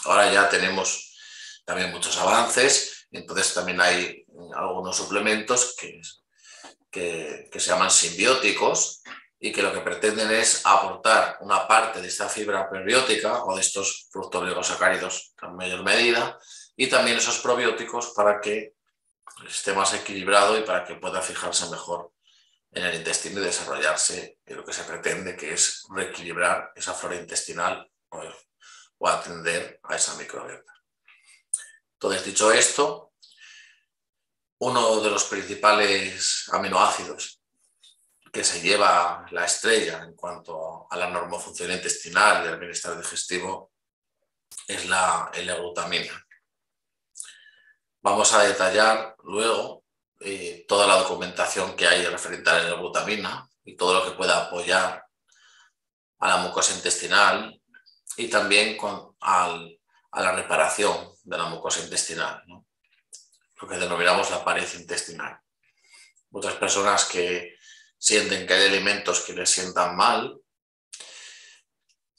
Speaker 2: Ahora ya tenemos también muchos avances, entonces también hay algunos suplementos que se llaman simbióticos, y que lo que pretenden es aportar una parte de esta fibra prebiótica o de estos fructooligosacáridos en mayor medida y también esos probióticos para que esté más equilibrado y para que pueda fijarse mejor en el intestino y desarrollarse en lo que se pretende, que es reequilibrar esa flora intestinal o atender a esa microbiota. Entonces, dicho esto, uno de los principales aminoácidos que se lleva la estrella en cuanto a la normofunción intestinal y al bienestar digestivo es la L-glutamina. Vamos a detallar luego toda la documentación que hay referente a la L-glutamina y todo lo que pueda apoyar a la mucosa intestinal y también a la reparación de la mucosa intestinal, ¿no? Lo que denominamos la pared intestinal. Muchas personas que sienten que hay alimentos que les sientan mal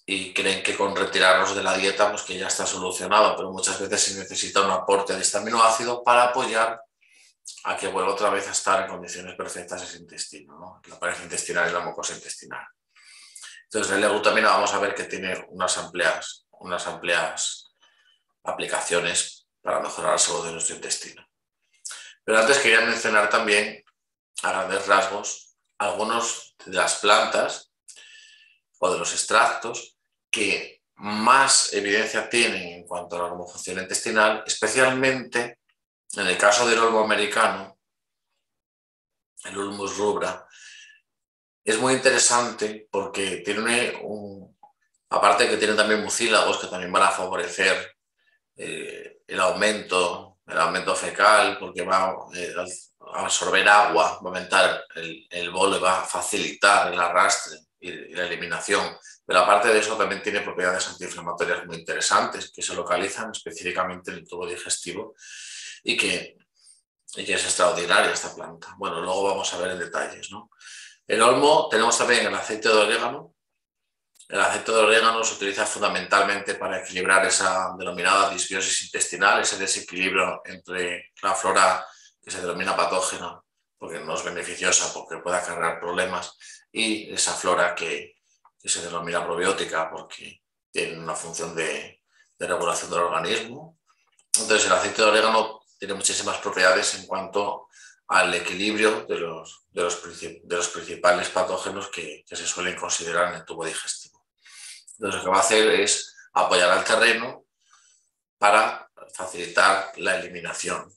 Speaker 2: y creen que con retirarlos de la dieta pues que ya está solucionado, pero muchas veces se necesita un aporte de este aminoácido para apoyar a que vuelva otra vez a estar en condiciones perfectas ese intestino, ¿no? La pared intestinal y la mucosa intestinal. Entonces, la L-glutamina vamos a ver que tiene unas amplias aplicaciones para mejorar la salud de nuestro intestino. Pero antes quería mencionar también, a grandes rasgos, algunos de las plantas o de los extractos que más evidencia tienen en cuanto a la normofunción intestinal, especialmente en el caso del olmo americano, el Ulmus rubra. Es muy interesante porque tiene aparte de que tiene también mucílagos que también van a favorecer el aumento fecal, porque va a absorber agua, va a aumentar el bolo y va a facilitar el arrastre y la eliminación. Pero aparte de eso también tiene propiedades antiinflamatorias muy interesantes que se localizan específicamente en el tubo digestivo y que es extraordinaria esta planta. Bueno, luego vamos a ver en detalles, ¿no? El olmo, tenemos también el aceite de orégano. El aceite de orégano se utiliza fundamentalmente para equilibrar esa denominada disbiosis intestinal, ese desequilibrio entre la flora que se denomina patógena, porque no es beneficiosa, porque puede acarrear problemas, y esa flora que se denomina probiótica, porque tiene una función de regulación del organismo. Entonces, el aceite de orégano tiene muchísimas propiedades en cuanto al equilibrio de los principales patógenos que se suelen considerar en el tubo digestivo. Entonces, lo que va a hacer es apoyar al terreno para facilitar la eliminación.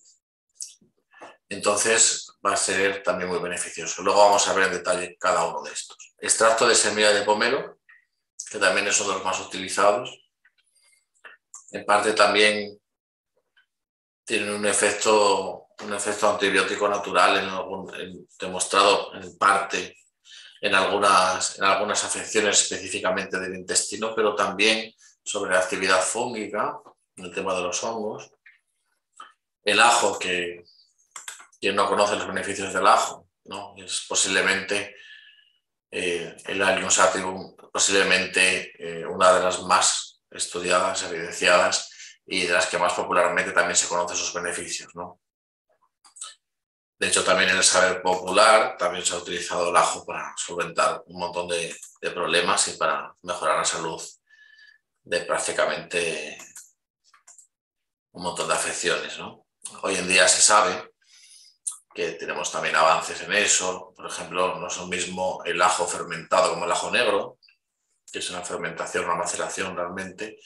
Speaker 2: Entonces, va a ser también muy beneficioso. Luego vamos a ver en detalle cada uno de estos. Extracto de semilla de pomelo, que también es uno de los más utilizados. En parte también tiene un efecto antibiótico natural, demostrado en parte en algunas afecciones específicamente del intestino, pero también sobre la actividad fúngica, en el tema de los hongos. El ajo, que quien no conoce los beneficios del ajo, ¿no? Es posiblemente el Allium sativum, posiblemente una de las más estudiadas, evidenciadas y de las que más popularmente también se conocen sus beneficios, ¿no? De hecho, también en el saber popular también se ha utilizado el ajo para solventar un montón de problemas y para mejorar la salud de prácticamente un montón de afecciones, ¿no? Hoy en día se sabe que tenemos también avances en eso. Por ejemplo, no es lo mismo el ajo fermentado como el ajo negro, que es una fermentación, una maceración realmente.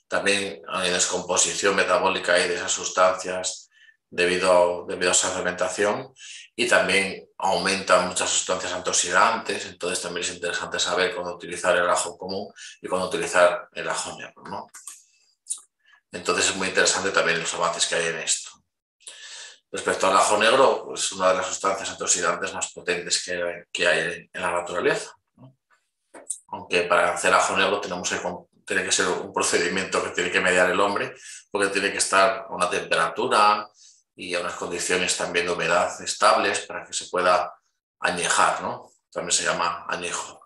Speaker 2: También hay descomposición metabólica de esas sustancias debido a esa fermentación, y también aumentan muchas sustancias antioxidantes. Entonces también es interesante saber cuándo utilizar el ajo común y cuándo utilizar el ajo negro, ¿no? Entonces es muy interesante también los avances que hay en esto. Respecto al ajo negro, pues una de las sustancias antioxidantes más potentes que hay en la naturaleza, ¿no? Aunque para hacer ajo negro tiene que ser un procedimiento que tiene que mediar el hombre, porque tiene que estar a una temperatura y a unas condiciones también de humedad estables para que se pueda añejar, ¿no? También se llama añejo.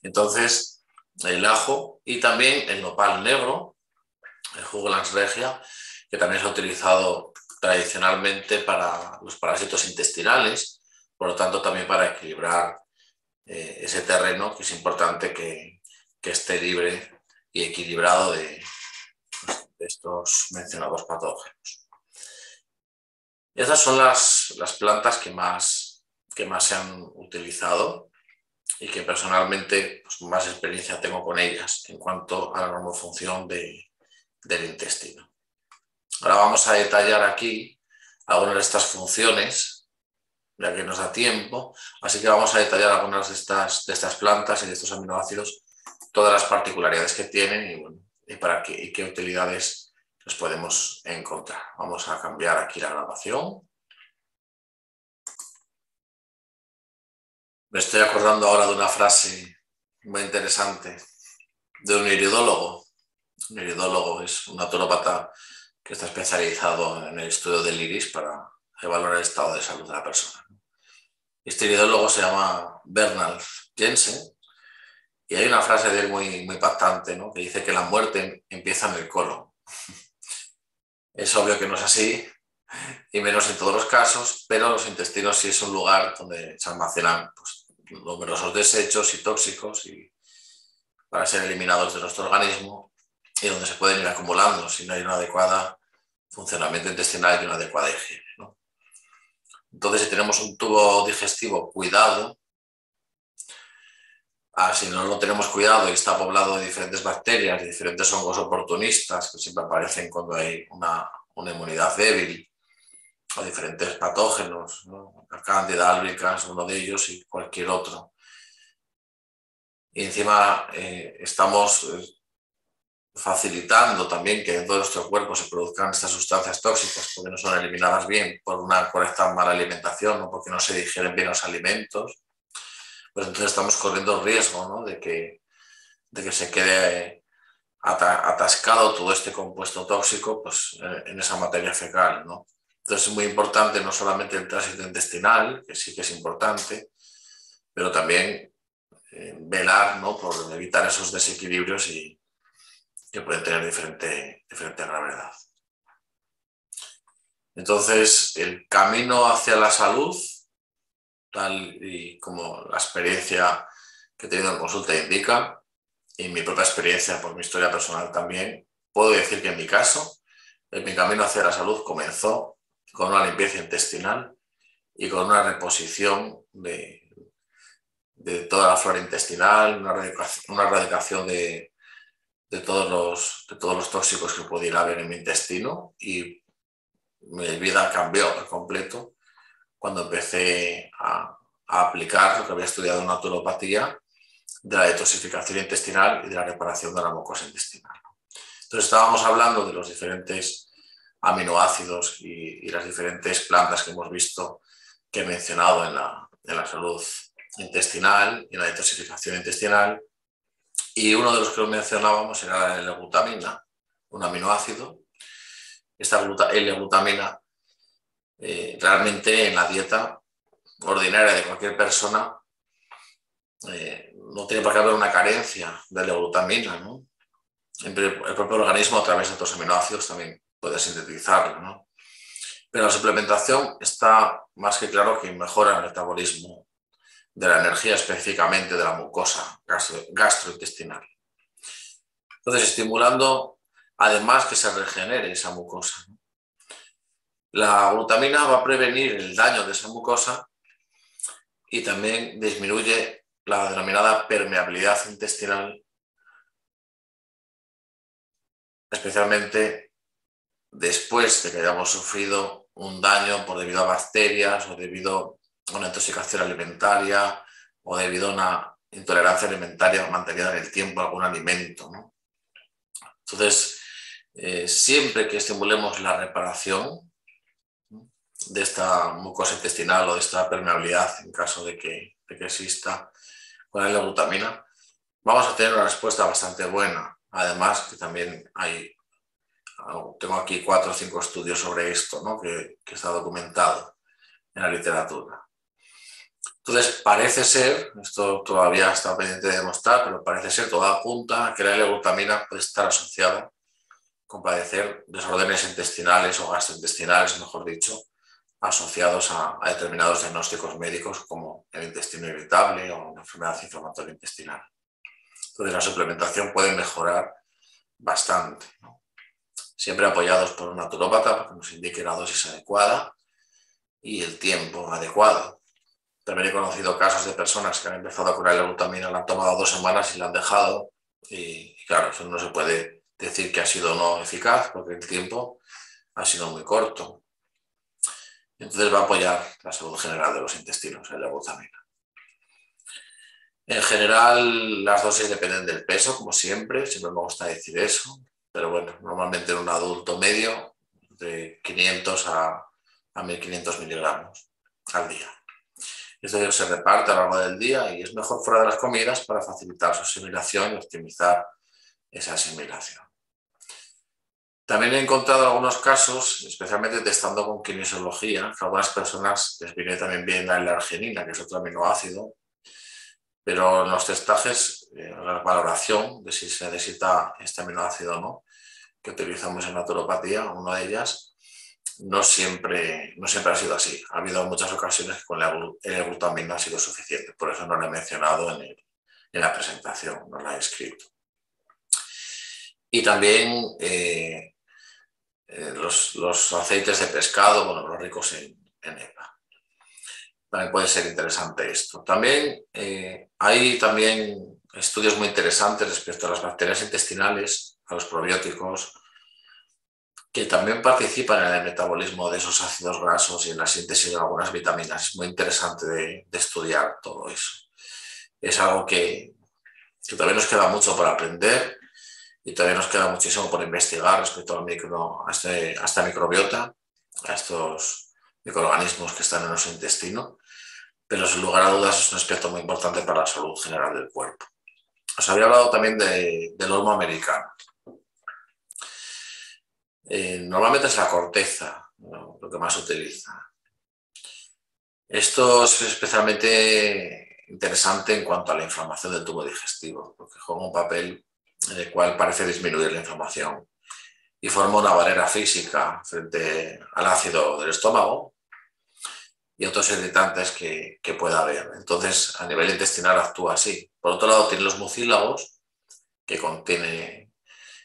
Speaker 2: Entonces, el ajo y también el nopal negro, el Juglans regia, que también se ha utilizado tradicionalmente para los parásitos intestinales, por lo tanto también para equilibrar ese terreno, que es importante que esté libre y equilibrado de estos mencionados patógenos. Estas son las plantas que más se han utilizado y que personalmente pues, más experiencia tengo con ellas en cuanto a la normofunción del intestino. Ahora vamos a detallar aquí algunas de estas funciones, ya que nos da tiempo, así que vamos a detallar algunas de estas plantas y de estos aminoácidos, todas las particularidades que tienen y, bueno, y qué utilidades les podemos encontrar. Vamos a cambiar aquí la grabación. Me estoy acordando ahora de una frase muy interesante de un iridólogo. Un iridólogo es un naturópata que está especializado en el estudio del iris para evaluar el estado de salud de la persona. Este iridólogo se llama Bernard Jensen y hay una frase de él muy impactante, ¿no? Que dice que la muerte empieza en el colon. Es obvio que no es así, y menos en todos los casos, pero los intestinos sí es un lugar donde se almacenan pues, numerosos desechos y tóxicos para ser eliminados de nuestro organismo y donde se pueden ir acumulando si no hay un adecuado funcionamiento intestinal y una adecuada higiene, ¿no? Entonces, si tenemos un tubo digestivo cuidado, si no lo tenemos cuidado y está poblado de diferentes bacterias, de diferentes hongos oportunistas que siempre aparecen cuando hay una inmunidad débil, o diferentes patógenos, ¿no? La cándida albicans, uno de ellos, y cualquier otro. Y encima estamos facilitando también que en todo nuestro cuerpo se produzcan estas sustancias tóxicas porque no son eliminadas bien por una correcta mala alimentación o porque no se digieren bien los alimentos. Pues entonces estamos corriendo el riesgo, ¿no? de que se quede atascado todo este compuesto tóxico pues, en esa materia fecal, ¿no? Entonces es muy importante no solamente el tránsito intestinal, que sí que es importante, pero también velar, ¿no? por evitar esos desequilibrios y que pueden tener diferente gravedad. Entonces, el camino hacia la salud, tal y como la experiencia que he tenido en consulta indica, y mi propia experiencia por mi historia personal también, puedo decir que en mi caso, mi camino hacia la salud comenzó con una limpieza intestinal y con una reposición de toda la flora intestinal, una erradicación de todos los tóxicos que pudiera haber en mi intestino, y mi vida cambió por completo cuando empecé a aplicar lo que había estudiado en naturopatía de la detoxificación intestinal y de la reparación de la mucosa intestinal. Entonces estábamos hablando de los diferentes aminoácidos y las diferentes plantas que hemos visto, que he mencionado en la salud intestinal y en la detoxificación intestinal, y uno de los que mencionábamos era la L-glutamina, un aminoácido. Esta L-glutamina realmente en la dieta ordinaria de cualquier persona no tiene por qué haber una carencia de L-glutamina, ¿no? El propio organismo a través de otros aminoácidos también puede sintetizarlo, ¿no? Pero la suplementación está más que claro que mejora el metabolismo de la energía, específicamente de la mucosa gastrointestinal. Entonces, estimulando además que se regenere esa mucosa, ¿no? La glutamina va a prevenir el daño de esa mucosa y también disminuye la denominada permeabilidad intestinal, especialmente después de que hayamos sufrido un daño debido a bacterias o debido a una intoxicación alimentaria o debido a una intolerancia alimentaria mantenida en el tiempo a algún alimento, ¿no? Entonces, siempre que estimulemos la reparación de esta mucosa intestinal o de esta permeabilidad, en caso de que exista con la L-glutamina, vamos a tener una respuesta bastante buena. Además, que también tengo aquí 4 o 5 estudios sobre esto, ¿no? que está documentado en la literatura. Entonces, parece ser, esto todavía está pendiente de demostrar, pero parece ser, todo apunta a que la L-glutamina puede estar asociada con padecer desórdenes intestinales o gastrointestinales, mejor dicho, asociados a determinados diagnósticos médicos como el intestino irritable o una enfermedad inflamatoria intestinal. Entonces la suplementación puede mejorar bastante, ¿no? Siempre apoyados por un naturópata para que nos indique la dosis adecuada y el tiempo adecuado. También he conocido casos de personas que han empezado a curar la glutamina, la han tomado 2 semanas y la han dejado. Y claro, eso no se puede decir que ha sido no eficaz porque el tiempo ha sido muy corto. Entonces va a apoyar la salud general de los intestinos, la glutamina. En general, las dosis dependen del peso, como siempre me gusta decir eso. Pero bueno, normalmente en un adulto medio, de 500 a 1500 miligramos al día. Esto se reparte a lo largo del día y es mejor fuera de las comidas para facilitar su asimilación y optimizar esa asimilación. También he encontrado algunos casos, especialmente testando con kinesiología, que a algunas personas les viene también bien la L-arginina, que es otro aminoácido, pero en los testajes, la valoración de si se necesita este aminoácido o no, que utilizamos en naturopatía, una de ellas, no siempre ha sido así. Ha habido muchas ocasiones que con la L-glutamina ha sido suficiente, por eso no lo he mencionado en la presentación, no la he escrito. Y también los aceites de pescado, bueno, los ricos en EPA. También puede ser interesante esto. También hay también estudios muy interesantes respecto a las bacterias intestinales, a los probióticos, que también participan en el metabolismo de esos ácidos grasos y en la síntesis de algunas vitaminas. Es muy interesante de estudiar todo eso. Es algo que todavía nos queda mucho por aprender y todavía nos queda muchísimo por investigar respecto a esta microbiota, a estos microorganismos que están en nuestro intestino, pero sin lugar a dudas es un aspecto muy importante para la salud general del cuerpo. Os había hablado también del olmo americano. Normalmente es la corteza, ¿no?, lo que más se utiliza. Esto es especialmente interesante en cuanto a la inflamación del tubo digestivo, porque juega un papel en el cual parece disminuir la inflamación y forma una barrera física frente al ácido del estómago y otros irritantes que pueda haber. Entonces, a nivel intestinal actúa así. Por otro lado, tiene los mucílagos que contiene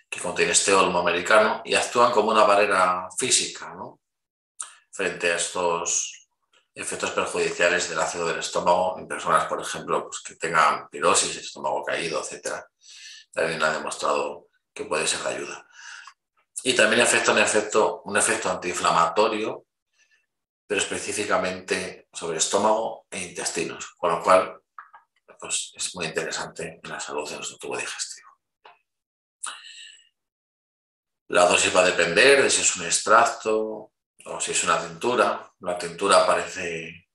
Speaker 2: este olmo americano y actúan como una barrera física, ¿no?, frente a estos efectos perjudiciales del ácido del estómago en personas, por ejemplo, pues, que tengan pirosis, estómago caído, etc. También ha demostrado que puede ser de ayuda. Y también afecta un efecto antiinflamatorio, pero específicamente sobre estómago e intestinos, con lo cual pues, es muy interesante en la salud de nuestro tubo digestivo. La dosis va a depender de si es un extracto o si es una tintura. La tintura parece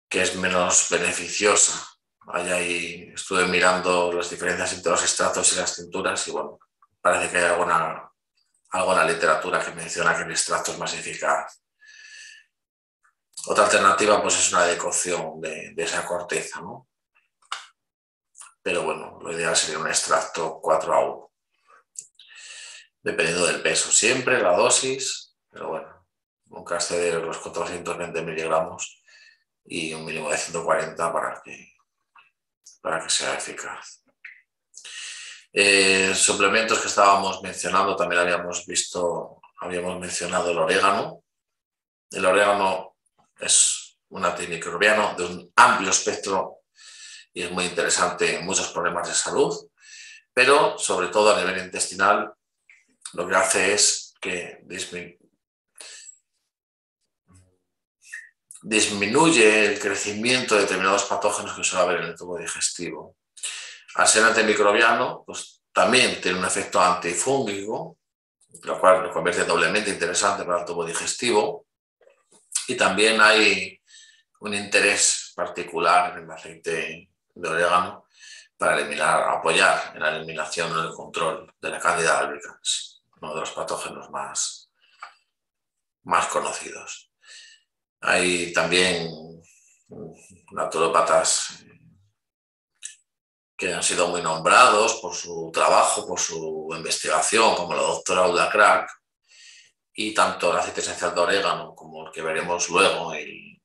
Speaker 2: que es menos beneficiosa. Estuve mirando las diferencias entre los extractos y las tinturas y bueno, parece que hay algo en la literatura que menciona que el extracto es más eficaz. Otra alternativa pues es una decocción de esa corteza, ¿no? Pero bueno, lo ideal sería un extracto 4:1. Dependiendo del peso, siempre la dosis, pero bueno, nunca exceder los 420 miligramos y un mínimo de 140 para que sea eficaz. Suplementos que estábamos mencionando, también habíamos mencionado el orégano. El orégano es un antimicrobiano de un amplio espectro y es muy interesante en muchos problemas de salud, pero sobre todo a nivel intestinal lo que hace es que disminuye el crecimiento de determinados patógenos que suele haber en el tubo digestivo. Al ser antimicrobiano, pues también tiene un efecto antifúngico, lo cual lo convierte doblemente interesante para el tubo digestivo. Y también hay un interés particular en el aceite de orégano para apoyar en la eliminación o en el control de la Candida albicans, uno de los patógenos más conocidos. Hay también naturópatas que han sido muy nombrados por su trabajo, por su investigación, como la doctora Ulla Krag, y tanto el aceite esencial de orégano como el que veremos luego, el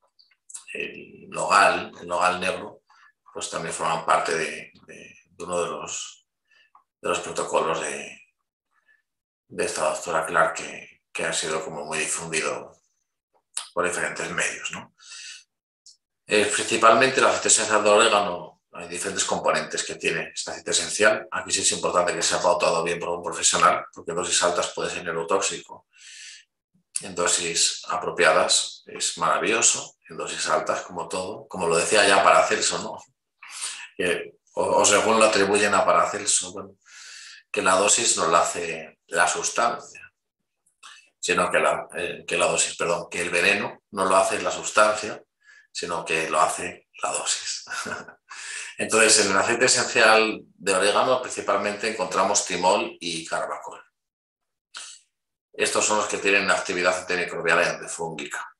Speaker 2: nogal negro, pues también forman parte de uno de los protocolos de esta doctora Clark que ha sido como muy difundido por diferentes medios, ¿no? Principalmente el aceite esencial de orégano, hay diferentes componentes que tiene este aceite esencial. Aquí sí es importante que sea pautado bien por un profesional, porque en dosis altas puede ser neurotóxico. En dosis apropiadas es maravilloso, en dosis altas, como todo, como lo decía ya Paracelso, ¿no? O según lo atribuyen a Paracelso, bueno, que la dosis no la hace la sustancia, sino que que el veneno no lo hace la sustancia, sino que lo hace la dosis. Entonces, en el aceite esencial de orégano principalmente encontramos timol y carbacol. Estos son los que tienen actividad antimicrobiana y antifúngica.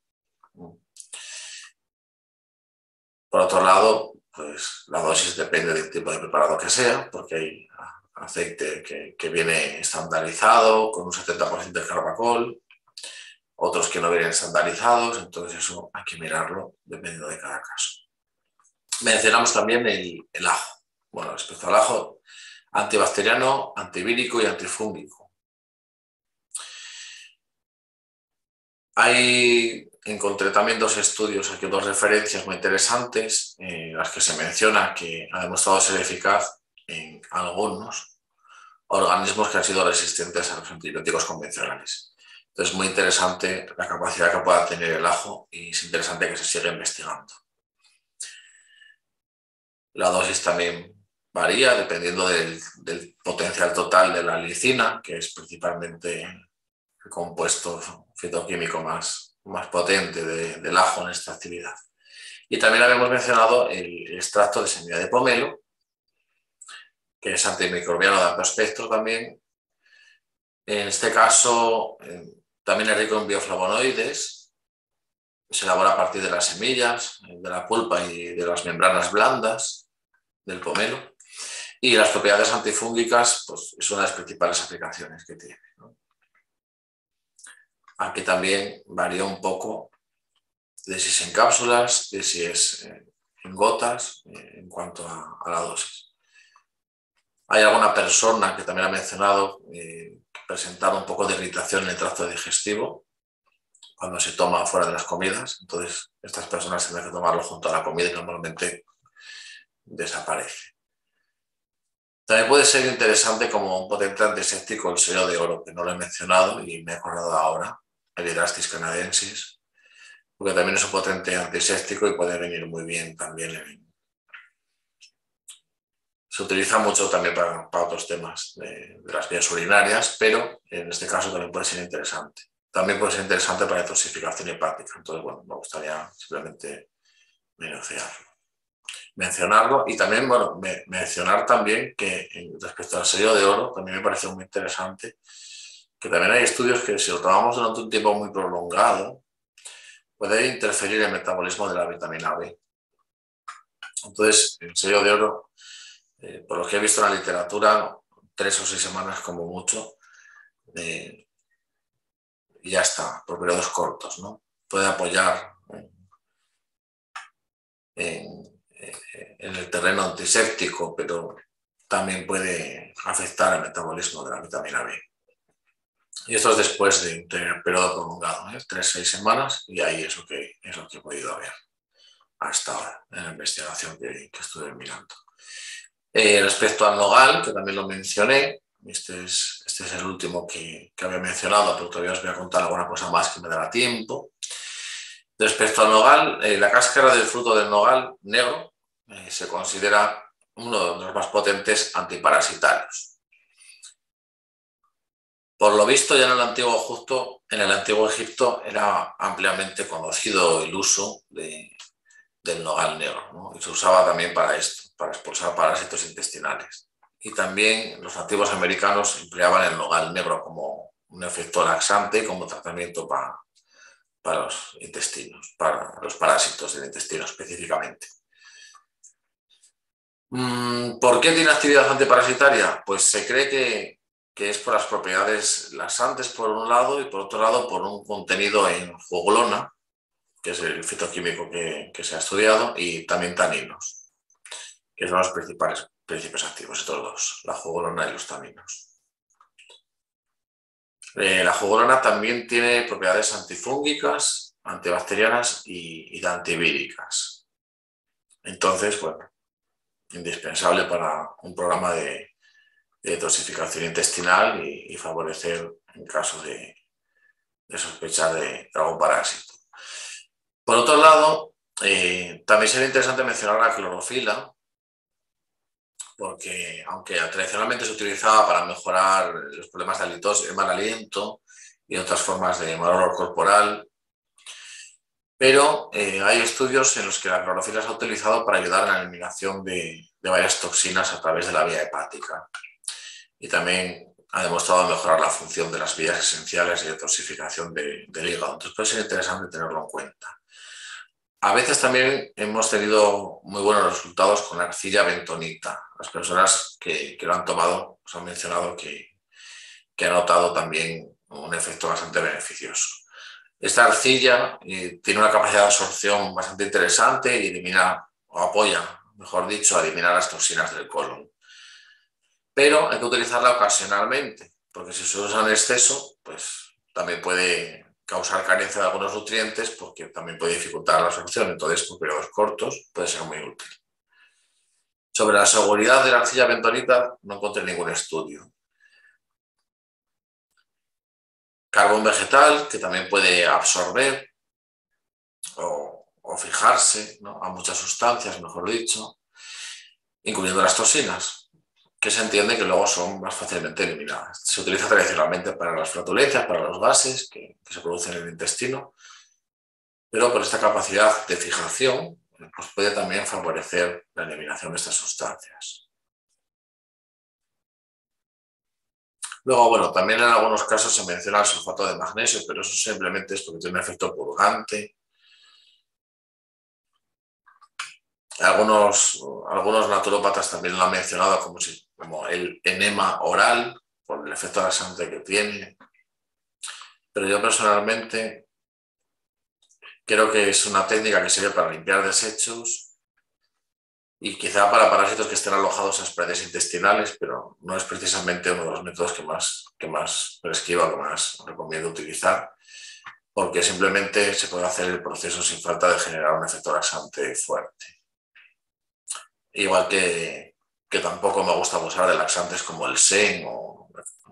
Speaker 2: Por otro lado, pues la dosis depende del tipo de preparado que sea, porque hay aceite que viene estandarizado con un 70% de carbacol, otros que no vienen estandarizados, entonces eso hay que mirarlo dependiendo de cada caso. Mencionamos también el ajo. Bueno, respecto al ajo, antibacteriano, antivírico y antifúngico. Encontré también dos estudios, aquí dos referencias muy interesantes, en las que se menciona que ha demostrado ser eficaz en algunos organismos que han sido resistentes a los antibióticos convencionales. Entonces, muy interesante la capacidad que pueda tener el ajo y es interesante que se siga investigando. La dosis también varía dependiendo del potencial total de la lisina, que es principalmente el compuesto fitoquímico más potente del ajo en esta actividad. Y también habíamos mencionado el extracto de semilla de pomelo, que es antimicrobiano de amplio espectro también. En este caso, también es rico en bioflavonoides. Se elabora a partir de las semillas, de la pulpa y de las membranas blandas del pomelo. Y las propiedades antifúngicas, pues es una de las principales aplicaciones que tiene, ¿no? Aquí también varía un poco de si es en cápsulas, de si es en gotas, en cuanto a la dosis. Hay alguna persona que también ha mencionado que presentaba un poco de irritación en el tracto digestivo cuando se toma fuera de las comidas. Entonces, estas personas tienen que tomarlo junto a la comida y normalmente desaparece. También puede ser interesante como un potente antiséptico el sello de oro, que no lo he mencionado y me he acordado ahora, el Hydrastis canadensis, porque también es un potente antiséptico y puede venir muy bien también. Se utiliza mucho también para otros temas de las vías urinarias, pero en este caso también puede ser interesante. También puede ser interesante para detoxificación hepática. Entonces, bueno, me gustaría simplemente mencionarlo y también, bueno, mencionar también que respecto al sello de oro, también me parece muy interesante que también hay estudios que si lo tomamos durante un tiempo muy prolongado, puede interferir en el metabolismo de la vitamina B. Entonces, el sello de oro, por lo que he visto en la literatura, 3 o 6 semanas como mucho, y ya está, por periodos cortos, ¿no? Puede apoyar en el terreno antiséptico, pero también puede afectar el metabolismo de la vitamina B. Y esto es después de un periodo prolongado, 3-6 semanas, y ahí es lo que he podido ver hasta ahora en la investigación que estuve mirando. Respecto al nogal, que también lo mencioné, este es el último que había mencionado, pero todavía os voy a contar alguna cosa más que me dará tiempo. Respecto al nogal, la cáscara del fruto del nogal negro se considera uno de los más potentes antiparasitarios. Por lo visto, ya en el antiguo Egipto era ampliamente conocido el uso del nogal negro, ¿no? Y se usaba también para esto, para expulsar parásitos intestinales. Y también los nativos americanos empleaban el nogal negro como un efecto laxante, como tratamiento para los intestinos, para los parásitos del intestino específicamente. ¿Por qué tiene actividad antiparasitaria? Pues se cree que es por las propiedades laxantes por un lado y por otro lado por un contenido en jugolona, que es el fitoquímico que se ha estudiado, y también taninos, que son los principales principios activos, estos dos, la jugolona y los taninos. La jugolona también tiene propiedades antifúngicas, antibacterianas y antivíricas. Entonces, bueno, indispensable para un programa de detoxificación intestinal y favorecer en caso de sospechar de algún parásito. Por otro lado, también sería interesante mencionar la clorofila, porque aunque tradicionalmente se utilizaba para mejorar los problemas de halitosis, mal aliento y otras formas de mal olor corporal, pero hay estudios en los que la clorofila se ha utilizado para ayudar en la eliminación de varias toxinas a través de la vía hepática. Y también ha demostrado mejorar la función de las vías esenciales de detoxificación del hígado. Entonces puede ser interesante tenerlo en cuenta. A veces también hemos tenido muy buenos resultados con la arcilla bentonita. Las personas que lo han tomado os han mencionado que han notado también un efecto bastante beneficioso. Esta arcilla tiene una capacidad de absorción bastante interesante y elimina, o apoya, mejor dicho, a eliminar las toxinas del colon. Pero hay que utilizarla ocasionalmente, porque si se usa en exceso, pues también puede causar carencia de algunos nutrientes, porque también puede dificultar la absorción. Entonces, por periodos cortos puede ser muy útil. Sobre la seguridad de la arcilla bentonita no encontré ningún estudio. Carbón vegetal, que también puede absorber o fijarse, ¿no?, a muchas sustancias, mejor dicho, incluyendo las toxinas, que se entiende que luego son más fácilmente eliminadas. Se utiliza tradicionalmente para las flatulencias, para los gases que se producen en el intestino, pero por esta capacidad de fijación, pues puede también favorecer la eliminación de estas sustancias. Luego, bueno, también en algunos casos se menciona el sulfato de magnesio, pero eso simplemente es porque tiene un efecto purgante. Algunos naturópatas también lo han mencionado como el enema oral, por el efecto laxante que tiene. Pero yo personalmente creo que es una técnica que sirve para limpiar desechos y quizá para parásitos que estén alojados en las paredes intestinales, pero no es precisamente uno de los métodos que más prescribo, que más recomiendo utilizar, porque simplemente se puede hacer el proceso sin falta de generar un efecto laxante fuerte. Igual que tampoco me gusta abusar de laxantes como el SEN o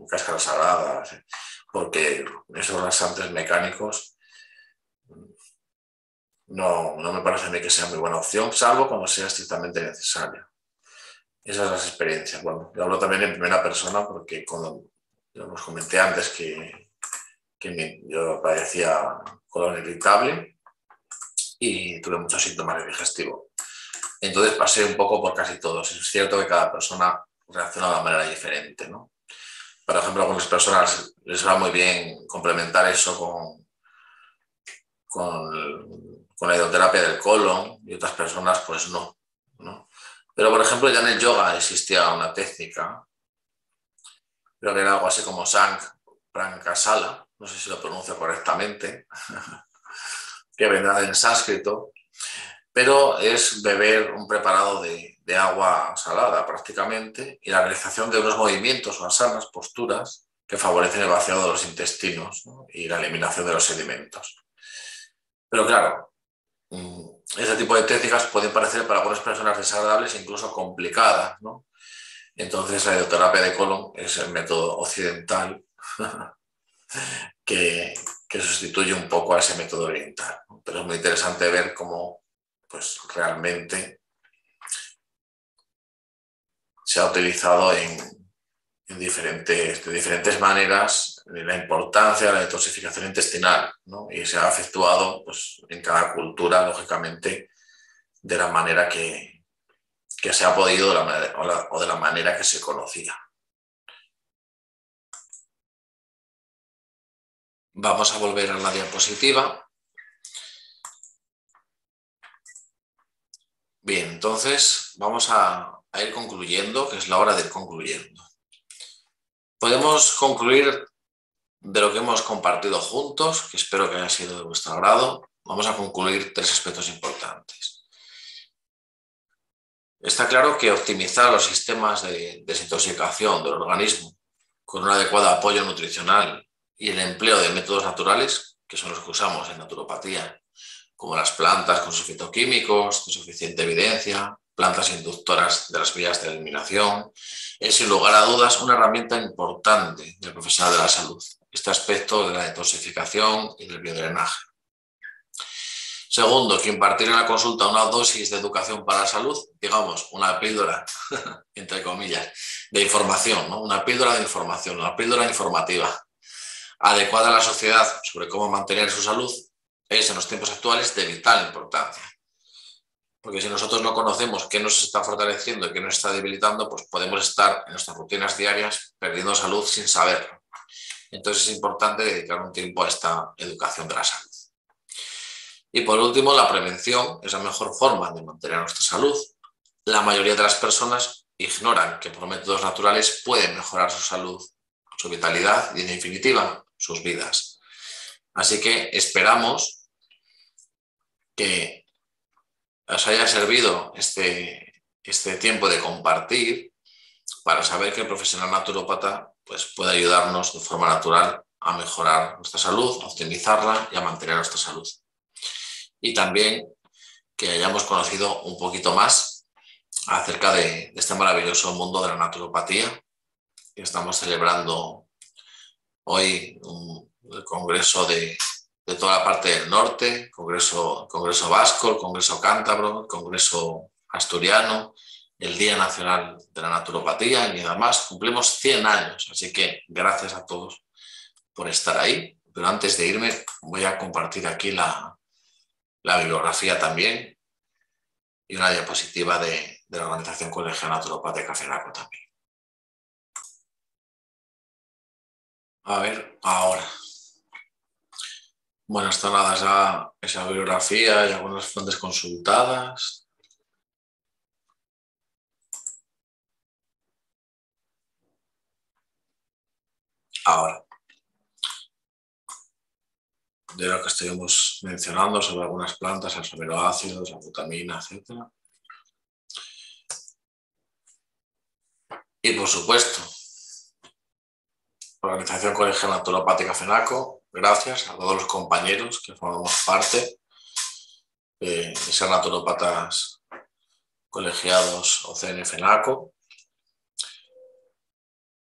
Speaker 2: cáscaras saladas, porque esos laxantes mecánicos no me parece a mí que sea muy buena opción, salvo cuando sea estrictamente necesario. Esas son las experiencias. Bueno, yo hablo también en primera persona porque cuando os comenté antes que yo padecía colon irritable y tuve muchos síntomas de digestivo. Entonces pasé un poco por casi todos. Es cierto que cada persona reacciona de una manera diferente, ¿no? Por ejemplo, a algunas personas les va muy bien complementar eso con la hidroterapia del colon y otras personas pues no. Pero, por ejemplo, ya en el yoga existía una técnica, creo que era algo así como Sang Prankasala, no sé si lo pronuncio correctamente, que vendrá en sánscrito, pero es beber un preparado de agua salada prácticamente y la realización de unos movimientos o asanas, posturas, que favorecen el vaciado de los intestinos, ¿no?, y la eliminación de los sedimentos. Pero claro, este tipo de técnicas pueden parecer para algunas personas desagradables e incluso complicadas, ¿no? Entonces la hidroterapia de colon es el método occidental que sustituye un poco a ese método oriental, ¿no? Pero es muy interesante ver cómo pues, realmente se ha utilizado de diferentes maneras la importancia de la detoxificación intestinal, ¿no? Y se ha efectuado pues, en cada cultura, lógicamente, de la manera que se ha podido o de la manera que se conocía. Vamos a volver a la diapositiva. Bien, entonces vamos a ir concluyendo, que es la hora de ir concluyendo. podemos concluir de lo que hemos compartido juntos, que espero que haya sido de vuestro agrado. Vamos a concluir 3 aspectos importantes. Está claro que optimizar los sistemas de desintoxicación del organismo con un adecuado apoyo nutricional y el empleo de métodos naturales, que son los que usamos en naturopatía, como las plantas con sus fitoquímicos de suficiente evidencia, plantas inductoras de las vías de eliminación, es sin lugar a dudas una herramienta importante del profesional de la salud, este aspecto de la detoxificación y del biodrenaje. Segundo, que impartir en la consulta una dosis de educación para la salud, digamos, una píldora, entre comillas, de información, ¿no? Una píldora de información, una píldora informativa, adecuada a la sociedad sobre cómo mantener su salud, es en los tiempos actuales de vital importancia. Porque si nosotros no conocemos qué nos está fortaleciendo y qué nos está debilitando, pues podemos estar en nuestras rutinas diarias perdiendo salud sin saberlo. Entonces es importante dedicar un tiempo a esta educación de la salud. Y por último, la prevención es la mejor forma de mantener nuestra salud. La mayoría de las personas ignoran que por métodos naturales pueden mejorar su salud, su vitalidad y, en definitiva, sus vidas. Así que esperamos que os haya servido este tiempo de compartir para saber que el profesional naturópata pues, puede ayudarnos de forma natural a mejorar nuestra salud, a optimizarla y a mantener nuestra salud. Y también que hayamos conocido un poquito más acerca de este maravilloso mundo de la naturopatía. Estamos celebrando hoy el congreso de toda la parte del norte, congreso vasco, el congreso cántabro, el congreso asturiano, el Día Nacional de la Naturopatía y además cumplimos 100 años. Así que gracias a todos por estar ahí. Pero antes de irme voy a compartir aquí la bibliografía también y una diapositiva de la Organización Colegial Naturopática FENACO también. A ver, ahora. Bueno, está nada esa bibliografía y algunas fuentes consultadas. Ahora, de lo que estuvimos mencionando sobre algunas plantas, los aminoácidos, la glutamina, etc. Y por supuesto, la Organización Colegial Naturopática FENACO, gracias a todos los compañeros que formamos parte de ser naturópatas colegiados OCN FENACO.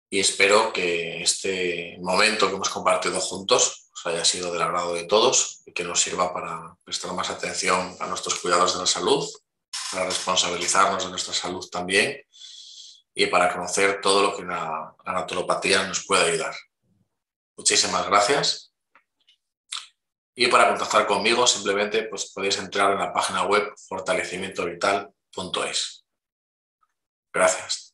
Speaker 2: Y espero que este momento que hemos compartido juntos os haya sido del agrado de todos y que nos sirva para prestar más atención a nuestros cuidados de la salud, para responsabilizarnos de nuestra salud también y para conocer todo lo que la naturopatía nos puede ayudar. Muchísimas gracias. Y para contactar conmigo simplemente pues, podéis entrar en la página web fortalecimientovital.es. Gracias.